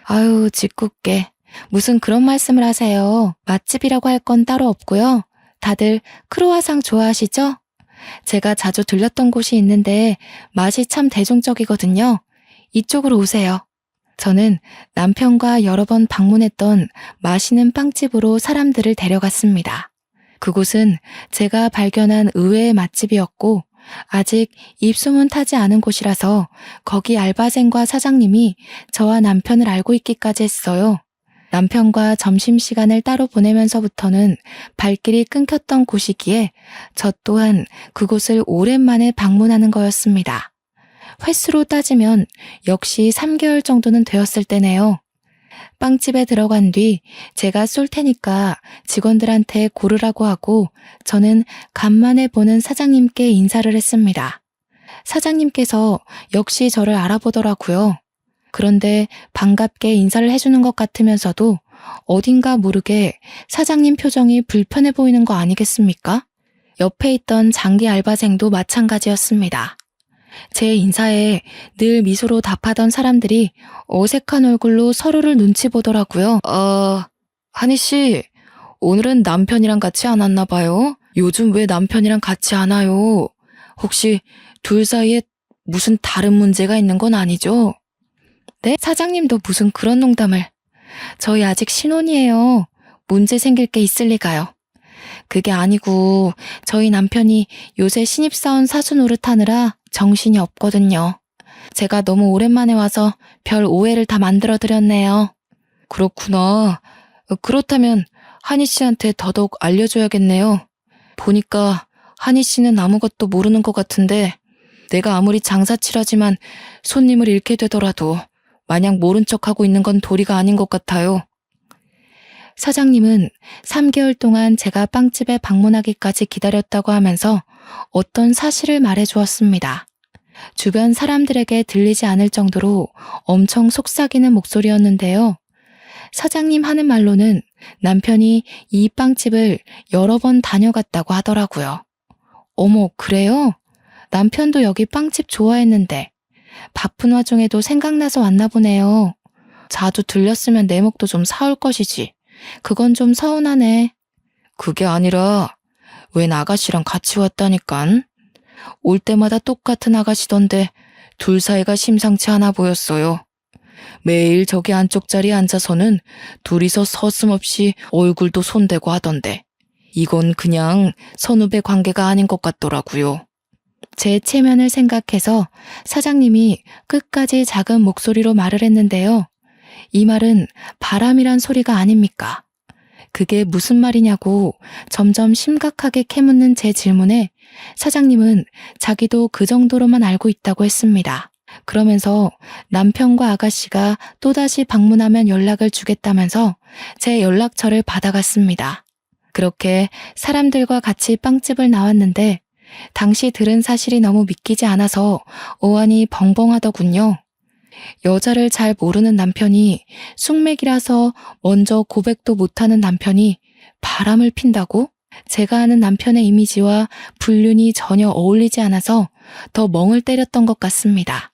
아유, 짓궂게. 무슨 그런 말씀을 하세요. 맛집이라고 할 건 따로 없고요. 다들 크로와상 좋아하시죠? 제가 자주 들렸던 곳이 있는데 맛이 참 대중적이거든요. 이쪽으로 오세요. 저는 남편과 여러 번 방문했던 맛있는 빵집으로 사람들을 데려갔습니다. 그곳은 제가 발견한 의외의 맛집이었고 아직 입소문 타지 않은 곳이라서 거기 알바생과 사장님이 저와 남편을 알고 있기까지 했어요. 남편과 점심시간을 따로 보내면서부터는 발길이 끊겼던 곳이기에 저 또한 그곳을 오랜만에 방문하는 거였습니다. 횟수로 따지면 역시 3개월 정도는 되었을 때네요. 빵집에 들어간 뒤 제가 쏠 테니까 직원들한테 고르라고 하고 저는 간만에 보는 사장님께 인사를 했습니다. 사장님께서 역시 저를 알아보더라고요. 그런데 반갑게 인사를 해주는 것 같으면서도 어딘가 모르게 사장님 표정이 불편해 보이는 거 아니겠습니까? 옆에 있던 장기 알바생도 마찬가지였습니다. 제 인사에 늘 미소로 답하던 사람들이 어색한 얼굴로 서로를 눈치 보더라고요. 하니씨, 오늘은 남편이랑 같이 안 왔나 봐요? 요즘 왜 남편이랑 같이 안 와요? 혹시 둘 사이에 무슨 다른 문제가 있는 건 아니죠? 네? 사장님도 무슨 그런 농담을. 저희 아직 신혼이에요. 문제 생길 게 있을 리가요. 그게 아니고 저희 남편이 요새 신입사원 사수 노릇하느라 정신이 없거든요. 제가 너무 오랜만에 와서 별 오해를 다 만들어드렸네요. 그렇구나. 그렇다면 하니 씨한테 더더욱 알려줘야겠네요. 보니까 하니 씨는 아무것도 모르는 것 같은데 내가 아무리 장사치라지만 손님을 잃게 되더라도 마냥 모른 척하고 있는 건 도리가 아닌 것 같아요. 사장님은 3개월 동안 제가 빵집에 방문하기까지 기다렸다고 하면서 어떤 사실을 말해주었습니다. 주변 사람들에게 들리지 않을 정도로 엄청 속삭이는 목소리였는데요. 사장님 하는 말로는 남편이 이 빵집을 여러 번 다녀갔다고 하더라고요. 어머, 그래요? 남편도 여기 빵집 좋아했는데 바쁜 와중에도 생각나서 왔나 보네요. 자주 들렸으면 내 목도 좀 사올 것이지. 그건 좀 서운하네. 그게 아니라 웬 아가씨랑 같이 왔다니깐. 올 때마다 똑같은 아가씨던데 둘 사이가 심상치 않아 보였어요. 매일 저기 안쪽 자리에 앉아서는 둘이서 서슴없이 얼굴도 손대고 하던데 이건 그냥 선후배 관계가 아닌 것 같더라고요. 제 체면을 생각해서 사장님이 끝까지 작은 목소리로 말을 했는데요. 이 말은 바람이란 소리가 아닙니까? 그게 무슨 말이냐고 점점 심각하게 캐묻는 제 질문에 사장님은 자기도 그 정도로만 알고 있다고 했습니다. 그러면서 남편과 아가씨가 또다시 방문하면 연락을 주겠다면서 제 연락처를 받아갔습니다. 그렇게 사람들과 같이 빵집을 나왔는데 당시 들은 사실이 너무 믿기지 않아서 어안이 벙벙하더군요. 여자를 잘 모르는 남편이 숙맥이라서 먼저 고백도 못하는 남편이 바람을 핀다고? 제가 아는 남편의 이미지와 불륜이 전혀 어울리지 않아서 더 멍을 때렸던 것 같습니다.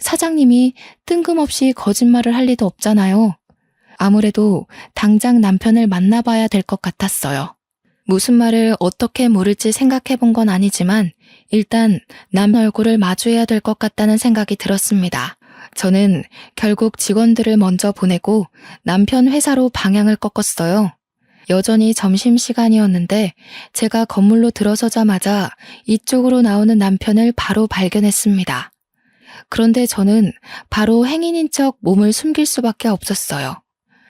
사장님이 뜬금없이 거짓말을 할 리도 없잖아요. 아무래도 당장 남편을 만나봐야 될 것 같았어요. 무슨 말을 어떻게 물을지 생각해 본 건 아니지만 일단 남 얼굴을 마주해야 될 것 같다는 생각이 들었습니다. 저는 결국 직원들을 먼저 보내고 남편 회사로 방향을 꺾었어요. 여전히 점심시간이었는데 제가 건물로 들어서자마자 이쪽으로 나오는 남편을 바로 발견했습니다. 그런데 저는 바로 행인인 척 몸을 숨길 수밖에 없었어요.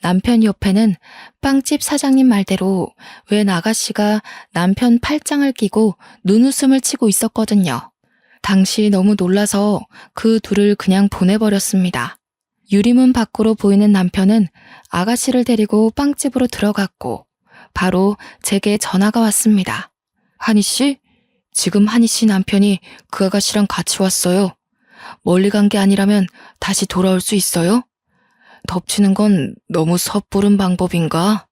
남편 옆에는 빵집 사장님 말대로 웬 아가씨가 남편 팔짱을 끼고 눈웃음을 치고 있었거든요. 당시 너무 놀라서 그 둘을 그냥 보내버렸습니다. 유리문 밖으로 보이는 남편은 아가씨를 데리고 빵집으로 들어갔고 바로 제게 전화가 왔습니다. 한희씨? 지금 한희씨 남편이 그 아가씨랑 같이 왔어요. 멀리 간 게 아니라면 다시 돌아올 수 있어요? 덮치는 건 너무 섣부른 방법인가?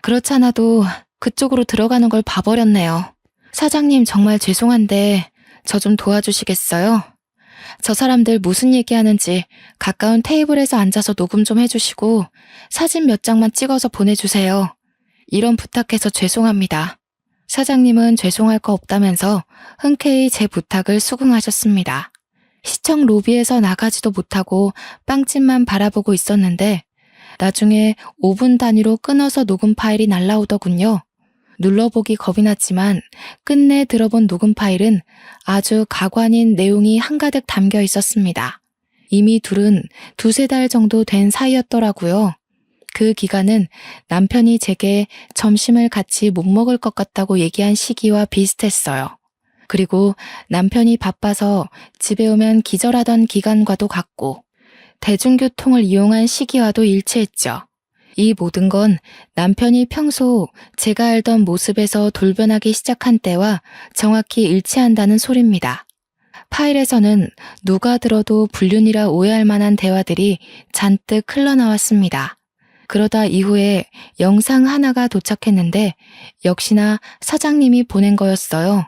그렇잖아도 그쪽으로 들어가는 걸 봐버렸네요. 사장님 정말 죄송한데 저 좀 도와주시겠어요? 저 사람들 무슨 얘기하는지 가까운 테이블에서 앉아서 녹음 좀 해주시고 사진 몇 장만 찍어서 보내주세요. 이런 부탁해서 죄송합니다. 사장님은 죄송할 거 없다면서 흔쾌히 제 부탁을 수긍하셨습니다. 시청 로비에서 나가지도 못하고 빵집만 바라보고 있었는데 나중에 5분 단위로 끊어서 녹음 파일이 날라오더군요. 눌러보기 겁이 났지만 끝내 들어본 녹음 파일은 아주 가관인 내용이 한가득 담겨 있었습니다. 이미 둘은 2-3달 정도 된 사이였더라고요. 그 기간은 남편이 제게 점심을 같이 못 먹을 것 같다고 얘기한 시기와 비슷했어요. 그리고 남편이 바빠서 집에 오면 기절하던 기간과도 같고 대중교통을 이용한 시기와도 일치했죠. 이 모든 건 남편이 평소 제가 알던 모습에서 돌변하기 시작한 때와 정확히 일치한다는 소리입니다. 파일에서는 누가 들어도 불륜이라 오해할 만한 대화들이 잔뜩 흘러나왔습니다. 그러다 이후에 영상 하나가 도착했는데 역시나 사장님이 보낸 거였어요.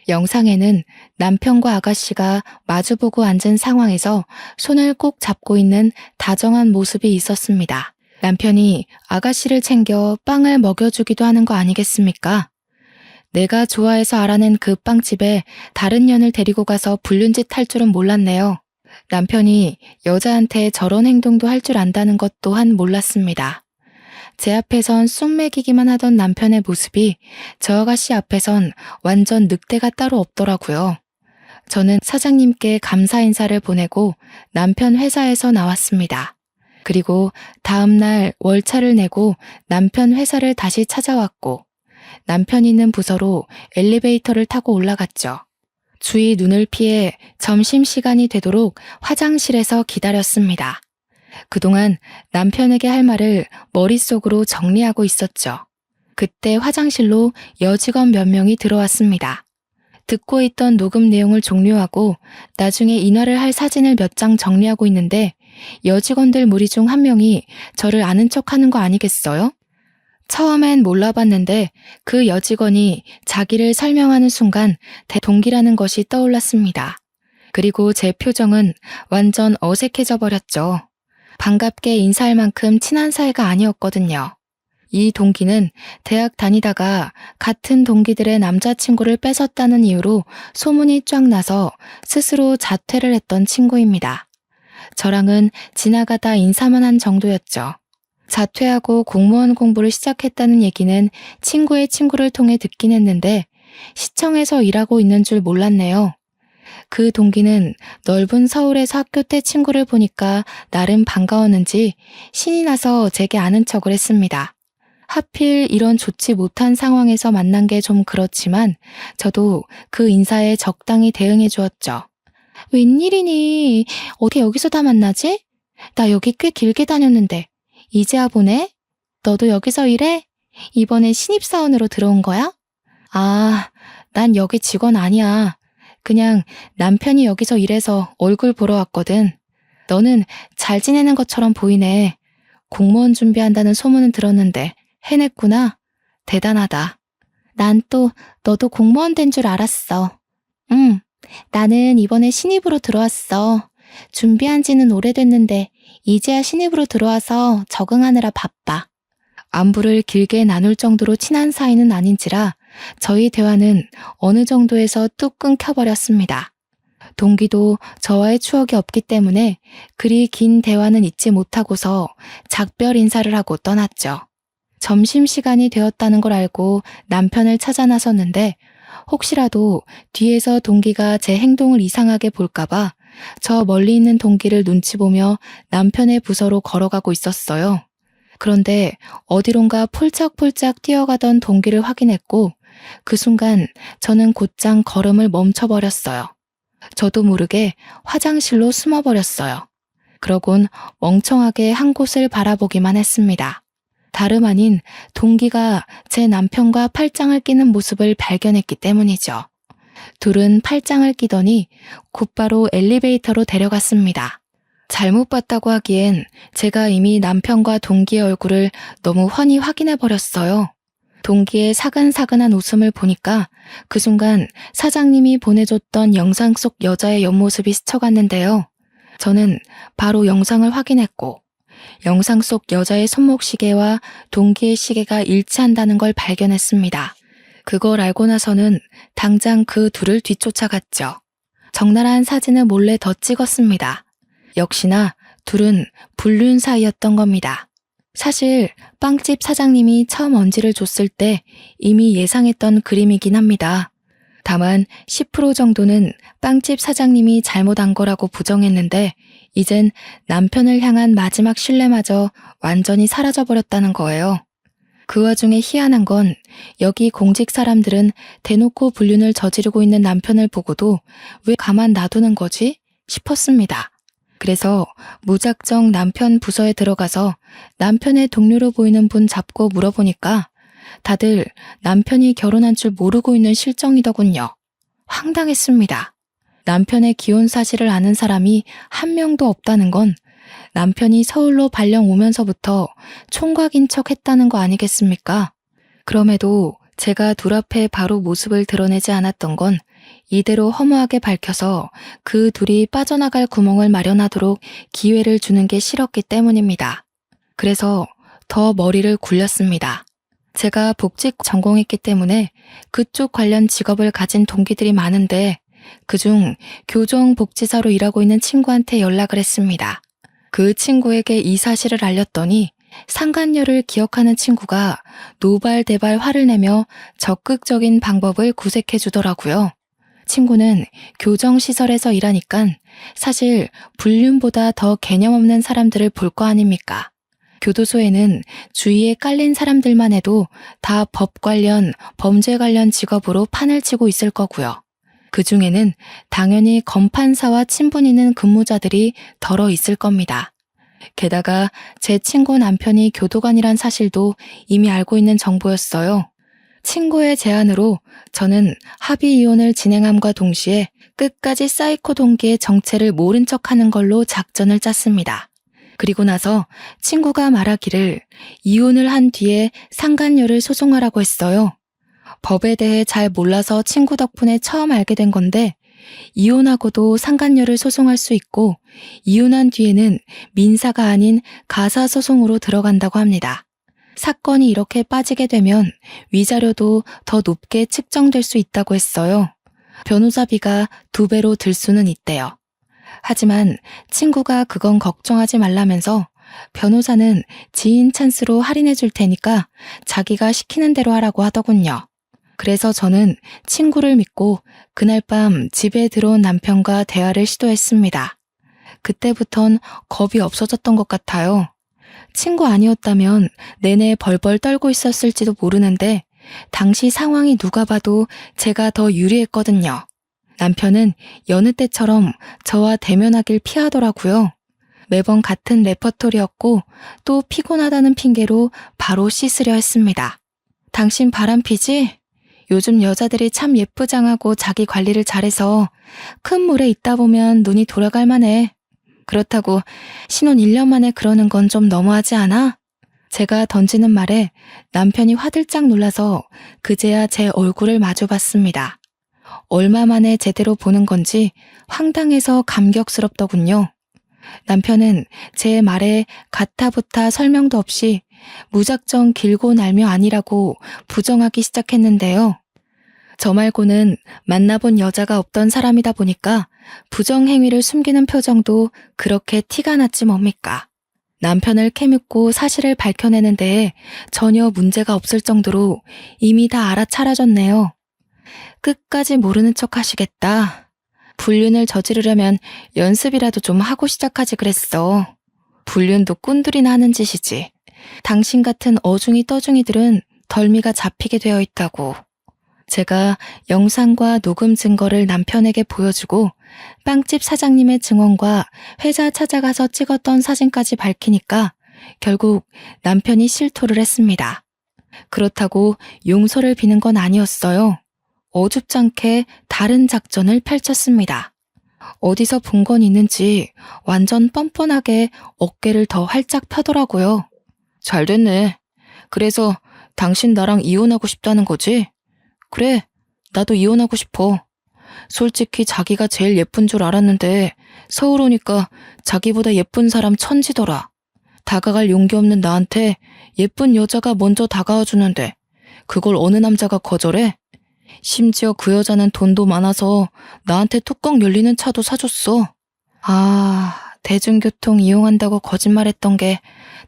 영상에는 남편과 아가씨가 마주보고 앉은 상황에서 손을 꼭 잡고 있는 다정한 모습이 있었습니다. 남편이 아가씨를 챙겨 빵을 먹여주기도 하는 거 아니겠습니까? 내가 좋아해서 알아낸 그 빵집에 다른 년을 데리고 가서 불륜짓 할 줄은 몰랐네요. 남편이 여자한테 저런 행동도 할 줄 안다는 것 또한 몰랐습니다. 제 앞에선 쑥맥이기만 하던 남편의 모습이 저 아가씨 앞에선 완전 늑대가 따로 없더라고요. 저는 사장님께 감사 인사를 보내고 남편 회사에서 나왔습니다. 그리고 다음 날 월차를 내고 남편 회사를 다시 찾아왔고 남편 있는 부서로 엘리베이터를 타고 올라갔죠. 주위 눈을 피해 점심시간이 되도록 화장실에서 기다렸습니다. 그동안 남편에게 할 말을 머릿속으로 정리하고 있었죠. 그때 화장실로 여직원 몇 명이 들어왔습니다. 듣고 있던 녹음 내용을 종료하고 나중에 인화를 할 사진을 몇 장 정리하고 있는데 여직원들 무리 중 한 명이 저를 아는 척하는 거 아니겠어요? 처음엔 몰라봤는데 그 여직원이 자기를 설명하는 순간 동기라는 것이 떠올랐습니다. 그리고 제 표정은 완전 어색해져 버렸죠. 반갑게 인사할 만큼 친한 사이가 아니었거든요. 이 동기는 대학 다니다가 같은 동기들의 남자친구를 뺏었다는 이유로 소문이 쫙 나서 스스로 자퇴를 했던 친구입니다. 저랑은 지나가다 인사만 한 정도였죠. 자퇴하고 공무원 공부를 시작했다는 얘기는 친구의 친구를 통해 듣긴 했는데 시청에서 일하고 있는 줄 몰랐네요. 그 동기는 넓은 서울에서 학교 때 친구를 보니까 나름 반가웠는지 신이 나서 제게 아는 척을 했습니다. 하필 이런 좋지 못한 상황에서 만난 게 좀 그렇지만 저도 그 인사에 적당히 대응해 주었죠. 웬일이니? 어떻게 여기서 다 만나지? 나 여기 꽤 길게 다녔는데 이제야 보네? 너도 여기서 일해? 이번에 신입사원으로 들어온 거야? 아, 난 여기 직원 아니야. 그냥 남편이 여기서 일해서 얼굴 보러 왔거든. 너는 잘 지내는 것처럼 보이네. 공무원 준비한다는 소문은 들었는데 해냈구나. 대단하다. 난 또 너도 공무원 된 줄 알았어. 응, 나는 이번에 신입으로 들어왔어. 준비한 지는 오래됐는데 이제야 신입으로 들어와서 적응하느라 바빠. 안부를 길게 나눌 정도로 친한 사이는 아닌지라 저희 대화는 어느 정도에서 뚝 끊겨버렸습니다. 동기도 저와의 추억이 없기 때문에 그리 긴 대화는 잊지 못하고서 작별 인사를 하고 떠났죠. 점심시간이 되었다는 걸 알고 남편을 찾아 나섰는데 혹시라도 뒤에서 동기가 제 행동을 이상하게 볼까봐 저 멀리 있는 동기를 눈치 보며 남편의 부서로 걸어가고 있었어요. 그런데 어디론가 폴짝폴짝 뛰어가던 동기를 확인했고 그 순간 저는 곧장 걸음을 멈춰버렸어요. 저도 모르게 화장실로 숨어버렸어요. 그러곤 멍청하게 한 곳을 바라보기만 했습니다. 다름 아닌 동기가 제 남편과 팔짱을 끼는 모습을 발견했기 때문이죠. 둘은 팔짱을 끼더니 곧바로 엘리베이터로 데려갔습니다. 잘못 봤다고 하기엔 제가 이미 남편과 동기의 얼굴을 너무 훤히 확인해버렸어요. 동기의 사근사근한 웃음을 보니까 그 순간 사장님이 보내줬던 영상 속 여자의 옆모습이 스쳐갔는데요. 저는 바로 영상을 확인했고 영상 속 여자의 손목시계와 동기의 시계가 일치한다는 걸 발견했습니다. 그걸 알고 나서는 당장 그 둘을 뒤쫓아갔죠. 적나라한 사진을 몰래 더 찍었습니다. 역시나 둘은 불륜 사이였던 겁니다. 사실 빵집 사장님이 처음 언지를 줬을 때 이미 예상했던 그림이긴 합니다. 다만 10% 정도는 빵집 사장님이 잘못한 거라고 부정했는데 이젠 남편을 향한 마지막 신뢰마저 완전히 사라져버렸다는 거예요. 그 와중에 희한한 건 여기 공직 사람들은 대놓고 불륜을 저지르고 있는 남편을 보고도 왜 가만 놔두는 거지? 싶었습니다. 그래서 무작정 남편 부서에 들어가서 남편의 동료로 보이는 분 잡고 물어보니까 다들 남편이 결혼한 줄 모르고 있는 실정이더군요. 황당했습니다. 남편의 기혼 사실을 아는 사람이 한 명도 없다는 건 남편이 서울로 발령 오면서부터 총각인 척 했다는 거 아니겠습니까? 그럼에도 제가 둘 앞에 바로 모습을 드러내지 않았던 건 이대로 허무하게 밝혀서 그 둘이 빠져나갈 구멍을 마련하도록 기회를 주는 게 싫었기 때문입니다. 그래서 더 머리를 굴렸습니다. 제가 복직 전공했기 때문에 그쪽 관련 직업을 가진 동기들이 많은데 그중 교정복지사로 일하고 있는 친구한테 연락을 했습니다. 그 친구에게 이 사실을 알렸더니 상간녀를 기억하는 친구가 노발대발 화를 내며 적극적인 방법을 구색해 주더라고요. 친구는 교정시설에서 일하니깐 사실 불륜보다 더 개념 없는 사람들을 볼 거 아닙니까? 교도소에는 주위에 깔린 사람들만 해도 다 법 관련, 범죄 관련 직업으로 판을 치고 있을 거고요. 그 중에는 당연히 검판사와 친분 있는 근무자들이 덜어 있을 겁니다. 게다가 제 친구 남편이 교도관이란 사실도 이미 알고 있는 정보였어요. 친구의 제안으로 저는 합의 이혼을 진행함과 동시에 끝까지 사이코 동기의 정체를 모른 척하는 걸로 작전을 짰습니다. 그리고 나서 친구가 말하기를 이혼을 한 뒤에 상간녀를 소송하라고 했어요. 법에 대해 잘 몰라서 친구 덕분에 처음 알게 된 건데 이혼하고도 상간녀를 소송할 수 있고 이혼한 뒤에는 민사가 아닌 가사소송으로 들어간다고 합니다. 사건이 이렇게 빠지게 되면 위자료도 더 높게 측정될 수 있다고 했어요. 변호사비가 2배로 들 수는 있대요. 하지만 친구가 그건 걱정하지 말라면서 변호사는 지인 찬스로 할인해 줄 테니까 자기가 시키는 대로 하라고 하더군요. 그래서 저는 친구를 믿고 그날 밤 집에 들어온 남편과 대화를 시도했습니다. 그때부턴 겁이 없어졌던 것 같아요. 친구 아니었다면 내내 벌벌 떨고 있었을지도 모르는데 당시 상황이 누가 봐도 제가 더 유리했거든요. 남편은 여느 때처럼 저와 대면하길 피하더라고요. 매번 같은 레퍼토리였고 또 피곤하다는 핑계로 바로 씻으려 했습니다. 당신 바람피지? 요즘 여자들이 참 예쁘장하고 자기 관리를 잘해서 큰 물에 있다 보면 눈이 돌아갈 만해. 그렇다고 신혼 1년 만에 그러는 건 좀 너무하지 않아? 제가 던지는 말에 남편이 화들짝 놀라서 그제야 제 얼굴을 마주봤습니다. 얼마 만에 제대로 보는 건지 황당해서 감격스럽더군요. 남편은 제 말에 가타부타 설명도 없이 무작정 길고 날며 아니라고 부정하기 시작했는데요. 저 말고는 만나본 여자가 없던 사람이다 보니까 부정행위를 숨기는 표정도 그렇게 티가 났지 뭡니까. 남편을 캐묻고 사실을 밝혀내는 데에 전혀 문제가 없을 정도로 이미 다 알아차려졌네요. 끝까지 모르는 척 하시겠다. 불륜을 저지르려면 연습이라도 좀 하고 시작하지 그랬어. 불륜도 꾼들이나 하는 짓이지. 당신 같은 어중이 떠중이들은 덜미가 잡히게 되어 있다고. 제가 영상과 녹음 증거를 남편에게 보여주고 빵집 사장님의 증언과 회사 찾아가서 찍었던 사진까지 밝히니까 결국 남편이 실토를 했습니다. 그렇다고 용서를 비는 건 아니었어요. 어줍잖게 다른 작전을 펼쳤습니다. 어디서 본 건 있는지 완전 뻔뻔하게 어깨를 더 활짝 펴더라고요. 잘 됐네. 그래서 당신 나랑 이혼하고 싶다는 거지? 그래, 나도 이혼하고 싶어. 솔직히 자기가 제일 예쁜 줄 알았는데 서울 오니까 자기보다 예쁜 사람 천지더라. 다가갈 용기 없는 나한테 예쁜 여자가 먼저 다가와 주는데 그걸 어느 남자가 거절해? 심지어 그 여자는 돈도 많아서 나한테 뚜껑 열리는 차도 사줬어. 대중교통 이용한다고 거짓말했던 게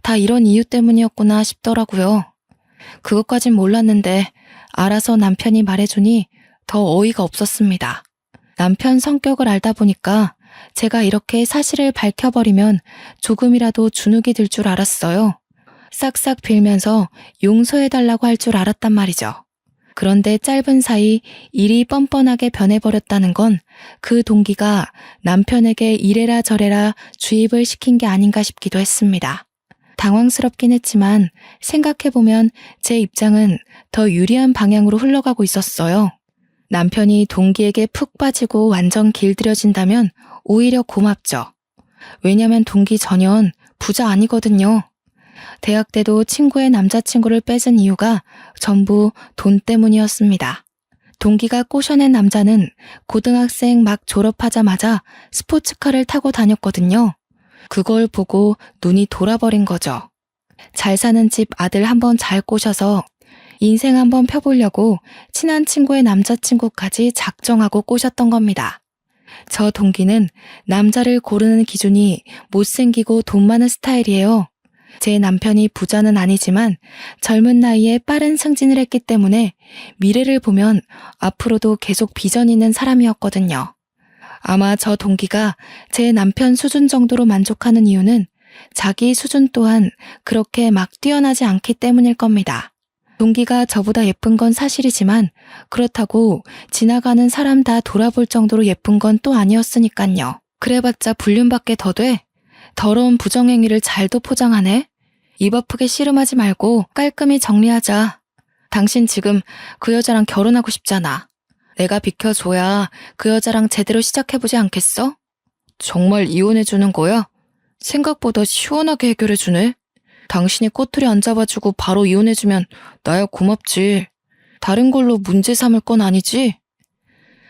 다 이런 이유 때문이었구나 싶더라고요. 그것까진 몰랐는데 알아서 남편이 말해주니 더 어이가 없었습니다. 남편 성격을 알다 보니까 제가 이렇게 사실을 밝혀버리면 조금이라도 주눅이 들 줄 알았어요. 싹싹 빌면서 용서해달라고 할 줄 알았단 말이죠. 그런데 짧은 사이 일이 뻔뻔하게 변해버렸다는 건 그 동기가 남편에게 이래라 저래라 주입을 시킨 게 아닌가 싶기도 했습니다. 당황스럽긴 했지만 생각해보면 제 입장은 더 유리한 방향으로 흘러가고 있었어요. 남편이 동기에게 푹 빠지고 완전 길들여진다면 오히려 고맙죠. 왜냐면 동기 전현 부자 아니거든요. 대학 때도 친구의 남자친구를 뺏은 이유가 전부 돈 때문이었습니다. 동기가 꼬셔낸 남자는 고등학생 막 졸업하자마자 스포츠카를 타고 다녔거든요. 그걸 보고 눈이 돌아버린 거죠. 잘 사는 집 아들 한번 잘 꼬셔서 인생 한번 펴보려고 친한 친구의 남자친구까지 작정하고 꼬셨던 겁니다. 저 동기는 남자를 고르는 기준이 못생기고 돈 많은 스타일이에요. 제 남편이 부자는 아니지만 젊은 나이에 빠른 승진을 했기 때문에 미래를 보면 앞으로도 계속 비전 있는 사람이었거든요. 아마 저 동기가 제 남편 수준 정도로 만족하는 이유는 자기 수준 또한 그렇게 막 뛰어나지 않기 때문일 겁니다. 동기가 저보다 예쁜 건 사실이지만 그렇다고 지나가는 사람 다 돌아볼 정도로 예쁜 건 또 아니었으니깐요. 그래봤자 불륜밖에 더 돼? 더러운 부정행위를 잘도 포장하네? 입 아프게 씨름하지 말고 깔끔히 정리하자. 당신 지금 그 여자랑 결혼하고 싶잖아. 내가 비켜줘야 그 여자랑 제대로 시작해보지 않겠어? 정말 이혼해주는 거야? 생각보다 시원하게 해결해주네. 당신이 꼬투리 안 잡아주고 바로 이혼해주면 나야 고맙지. 다른 걸로 문제 삼을 건 아니지?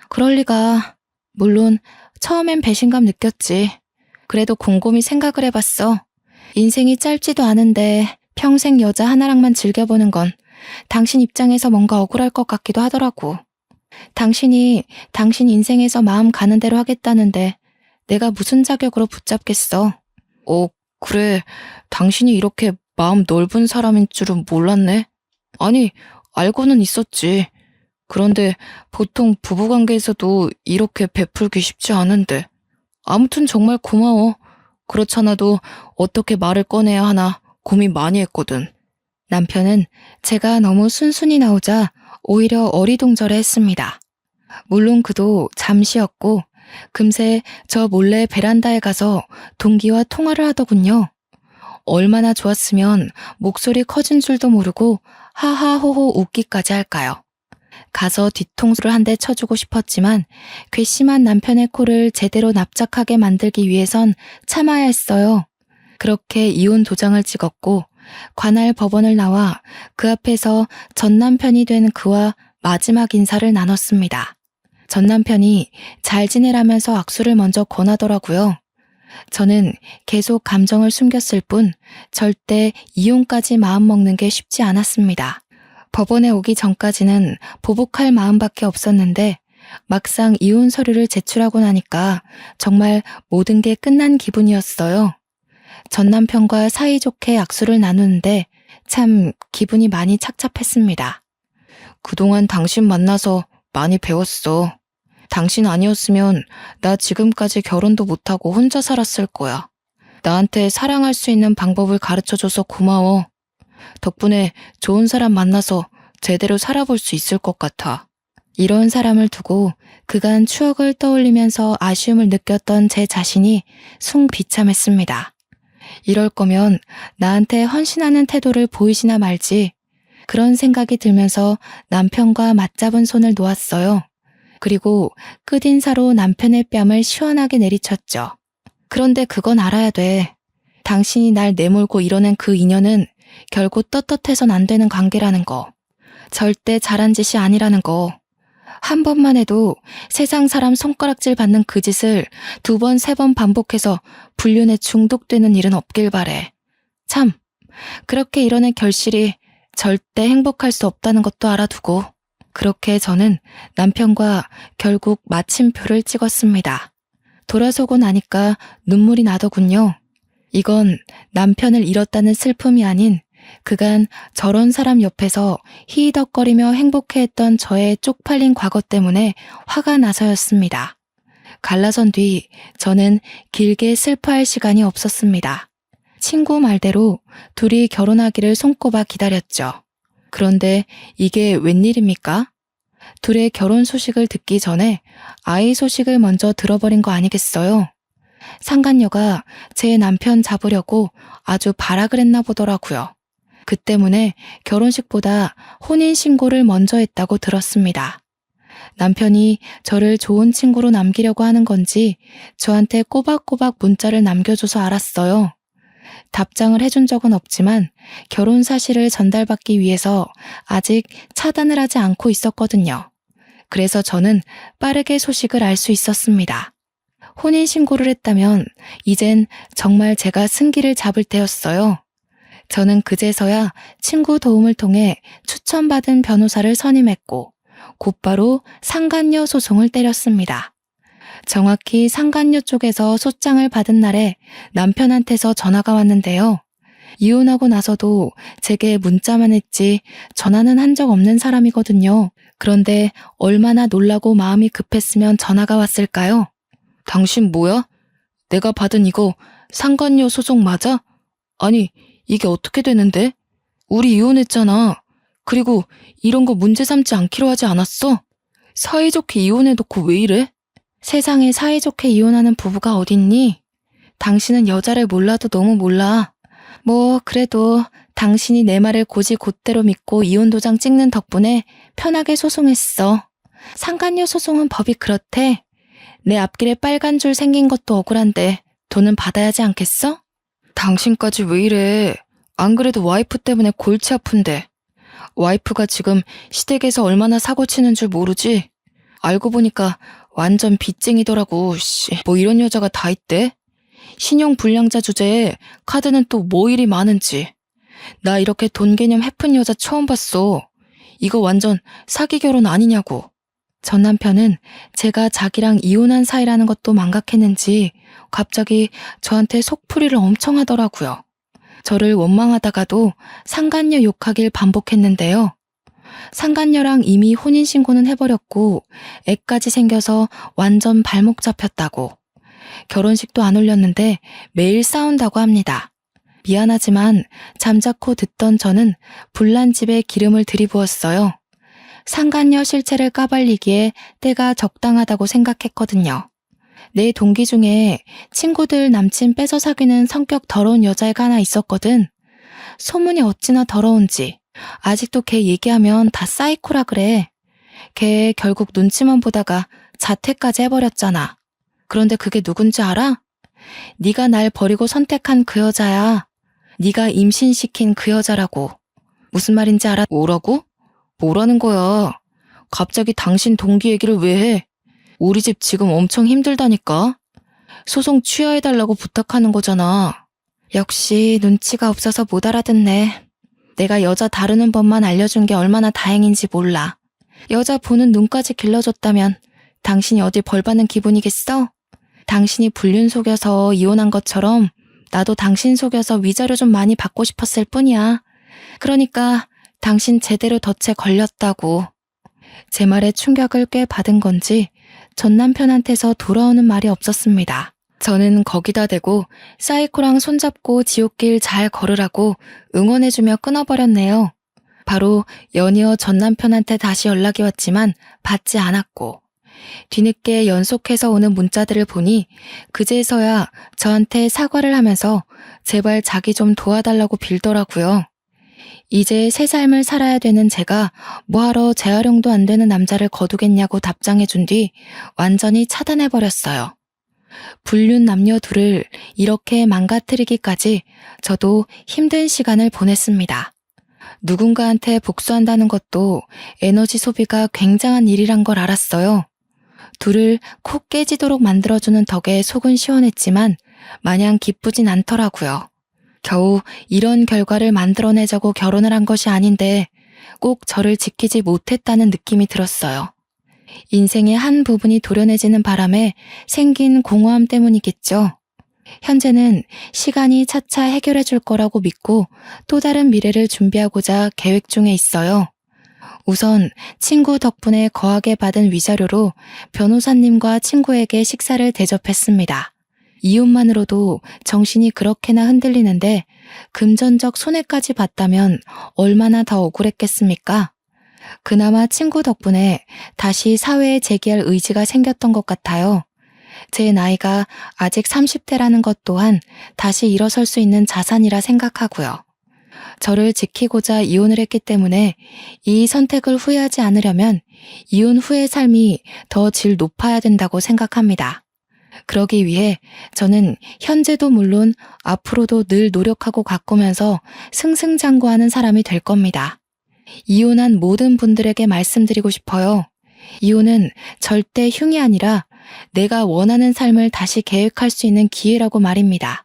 그럴 리가. 물론 처음엔 배신감 느꼈지. 그래도 곰곰이 생각을 해봤어. 인생이 짧지도 않은데 평생 여자 하나랑만 즐겨보는 건 당신 입장에서 뭔가 억울할 것 같기도 하더라고. 당신이 당신 인생에서 마음 가는 대로 하겠다는데 내가 무슨 자격으로 붙잡겠어. 그래. 당신이 이렇게 마음 넓은 사람인 줄은 몰랐네. 아니, 알고는 있었지. 그런데 보통 부부관계에서도 이렇게 베풀기 쉽지 않은데. 아무튼 정말 고마워. 그렇잖아도 어떻게 말을 꺼내야 하나 고민 많이 했거든. 남편은 제가 너무 순순히 나오자 오히려 어리둥절해 했습니다. 물론 그도 잠시였고 금세 저 몰래 베란다에 가서 동기와 통화를 하더군요. 얼마나 좋았으면 목소리 커진 줄도 모르고 하하호호 웃기까지 할까요? 가서 뒤통수를 한 대 쳐주고 싶었지만 괘씸한 남편의 코를 제대로 납작하게 만들기 위해선 참아야 했어요. 그렇게 이혼 도장을 찍었고 관할 법원을 나와 그 앞에서 전 남편이 된 그와 마지막 인사를 나눴습니다. 전 남편이 잘 지내라면서 악수를 먼저 권하더라고요. 저는 계속 감정을 숨겼을 뿐 절대 이혼까지 마음먹는 게 쉽지 않았습니다. 법원에 오기 전까지는 보복할 마음밖에 없었는데 막상 이혼 서류를 제출하고 나니까 정말 모든 게 끝난 기분이었어요. 전 남편과 사이좋게 악수를 나누는데 참 기분이 많이 착잡했습니다. 그동안 당신 만나서 많이 배웠어. 당신 아니었으면 나 지금까지 결혼도 못하고 혼자 살았을 거야. 나한테 사랑할 수 있는 방법을 가르쳐줘서 고마워. 덕분에 좋은 사람 만나서 제대로 살아볼 수 있을 것 같아. 이런 사람을 두고 그간 추억을 떠올리면서 아쉬움을 느꼈던 제 자신이 숭 비참했습니다. 이럴 거면 나한테 헌신하는 태도를 보이시나 말지. 그런 생각이 들면서 남편과 맞잡은 손을 놓았어요. 그리고 끝인사로 남편의 뺨을 시원하게 내리쳤죠. 그런데 그건 알아야 돼. 당신이 날 내몰고 이뤄낸 그 인연은 결코 떳떳해선 안 되는 관계라는 거. 절대 잘한 짓이 아니라는 거. 한 번만 해도 세상 사람 손가락질 받는 그 짓을 2번, 3번 반복해서 불륜에 중독되는 일은 없길 바래. 참, 그렇게 이뤄낸 결실이 절대 행복할 수 없다는 것도 알아두고. 그렇게 저는 남편과 결국 마침표를 찍었습니다. 돌아서고 나니까 눈물이 나더군요. 이건 남편을 잃었다는 슬픔이 아닌 그간 저런 사람 옆에서 히히덕거리며 행복해했던 저의 쪽팔린 과거 때문에 화가 나서였습니다. 갈라선 뒤 저는 길게 슬퍼할 시간이 없었습니다. 친구 말대로 둘이 결혼하기를 손꼽아 기다렸죠. 그런데 이게 웬일입니까? 둘의 결혼 소식을 듣기 전에 아이 소식을 먼저 들어버린 거 아니겠어요? 상간녀가 제 남편 잡으려고 아주 발악을 했나 보더라고요. 그 때문에 결혼식보다 혼인신고를 먼저 했다고 들었습니다. 남편이 저를 좋은 친구로 남기려고 하는 건지 저한테 꼬박꼬박 문자를 남겨줘서 알았어요. 답장을 해준 적은 없지만 결혼 사실을 전달받기 위해서 아직 차단을 하지 않고 있었거든요. 그래서 저는 빠르게 소식을 알 수 있었습니다. 혼인신고를 했다면 이젠 정말 제가 승기를 잡을 때였어요. 저는 그제서야 친구 도움을 통해 추천받은 변호사를 선임했고 곧바로 상간녀 소송을 때렸습니다. 정확히 상간녀 쪽에서 소장을 받은 날에 남편한테서 전화가 왔는데요. 이혼하고 나서도 제게 문자만 했지 전화는 한 적 없는 사람이거든요. 그런데 얼마나 놀라고 마음이 급했으면 전화가 왔을까요? 당신 뭐야? 내가 받은 이거 상간녀 소송 맞아? 아니, 이게 어떻게 되는데? 우리 이혼했잖아. 그리고 이런 거 문제 삼지 않기로 하지 않았어? 사이좋게 이혼해놓고 왜 이래? 세상에 사이좋게 이혼하는 부부가 어딨니? 당신은 여자를 몰라도 너무 몰라. 뭐 그래도 당신이 내 말을 곧이곧대로 믿고 이혼 도장 찍는 덕분에 편하게 소송했어. 상간녀 소송은 법이 그렇대. 내 앞길에 빨간 줄 생긴 것도 억울한데 돈은 받아야지 않겠어? 당신까지 왜 이래? 안 그래도 와이프 때문에 골치 아픈데. 와이프가 지금 시댁에서 얼마나 사고치는 줄 모르지? 알고 보니까 완전 빚쟁이더라고. 뭐 이런 여자가 다 있대? 신용불량자 주제에 카드는 또 뭐 일이 많은지. 나 이렇게 돈 개념 해픈 여자 처음 봤어. 이거 완전 사기 결혼 아니냐고. 전 남편은 제가 자기랑 이혼한 사이라는 것도 망각했는지 갑자기 저한테 속풀이를 엄청 하더라고요. 저를 원망하다가도 상간녀 욕하길 반복했는데요. 상간녀랑 이미 혼인신고는 해버렸고 애까지 생겨서 완전 발목 잡혔다고. 결혼식도 안 올렸는데 매일 싸운다고 합니다. 미안하지만 잠자코 듣던 저는 불난 집에 기름을 들이부었어요. 상간녀 실체를 까발리기에 때가 적당하다고 생각했거든요. 내 동기 중에 친구들 남친 뺏어 사귀는 성격 더러운 여자애가 하나 있었거든. 소문이 어찌나 더러운지. 아직도 걔 얘기하면 다 사이코라 그래. 걔 결국 눈치만 보다가 자퇴까지 해버렸잖아. 그런데 그게 누군지 알아? 네가 날 버리고 선택한 그 여자야. 네가 임신시킨 그 여자라고. 무슨 말인지 알아? 뭐라고? 뭐라는 거야? 갑자기 당신 동기 얘기를 왜 해? 우리 집 지금 엄청 힘들다니까? 소송 취하해달라고 부탁하는 거잖아. 역시 눈치가 없어서 못 알아듣네. 내가 여자 다루는 법만 알려준 게 얼마나 다행인지 몰라. 여자 보는 눈까지 길러줬다면 당신이 어딜 벌 받는 기분이겠어? 당신이 불륜 속여서 이혼한 것처럼 나도 당신 속여서 위자료 좀 많이 받고 싶었을 뿐이야. 그러니까 당신 제대로 덫에 걸렸다고. 제 말에 충격을 꽤 받은 건지 전 남편한테서 돌아오는 말이 없었습니다. 저는 거기다 대고 사이코랑 손잡고 지옥길 잘 걸으라고 응원해주며 끊어버렸네요. 바로 연이어 전 남편한테 다시 연락이 왔지만 받지 않았고, 뒤늦게 연속해서 오는 문자들을 보니 그제서야 저한테 사과를 하면서 제발 자기 좀 도와달라고 빌더라고요. 이제 새 삶을 살아야 되는 제가 뭐하러 재활용도 안 되는 남자를 거두겠냐고 답장해준 뒤 완전히 차단해버렸어요. 불륜 남녀 둘을 이렇게 망가뜨리기까지 저도 힘든 시간을 보냈습니다. 누군가한테 복수한다는 것도 에너지 소비가 굉장한 일이란 걸 알았어요. 둘을 콕 깨지도록 만들어주는 덕에 속은 시원했지만 마냥 기쁘진 않더라고요. 겨우 이런 결과를 만들어내자고 결혼을 한 것이 아닌데 꼭 저를 지키지 못했다는 느낌이 들었어요. 인생의 한 부분이 도려내지는 바람에 생긴 공허함 때문이겠죠. 현재는 시간이 차차 해결해 줄 거라고 믿고 또 다른 미래를 준비하고자 계획 중에 있어요. 우선 친구 덕분에 거하게 받은 위자료로 변호사님과 친구에게 식사를 대접했습니다. 이웃만으로도 정신이 그렇게나 흔들리는데 금전적 손해까지 봤다면 얼마나 더 억울했겠습니까? 그나마 친구 덕분에 다시 사회에 재기할 의지가 생겼던 것 같아요. 제 나이가 아직 30대라는 것 또한 다시 일어설 수 있는 자산이라 생각하고요. 저를 지키고자 이혼을 했기 때문에 이 선택을 후회하지 않으려면 이혼 후의 삶이 더 질 높아야 된다고 생각합니다. 그러기 위해 저는 현재도 물론 앞으로도 늘 노력하고 가꾸면서 승승장구하는 사람이 될 겁니다. 이혼한 모든 분들에게 말씀드리고 싶어요. 이혼은 절대 흉이 아니라 내가 원하는 삶을 다시 계획할 수 있는 기회라고 말입니다.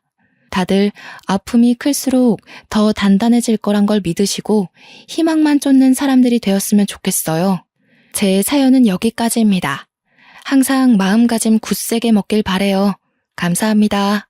다들 아픔이 클수록 더 단단해질 거란 걸 믿으시고 희망만 쫓는 사람들이 되었으면 좋겠어요. 제 사연은 여기까지입니다. 항상 마음가짐 굳세게 먹길 바래요. 감사합니다.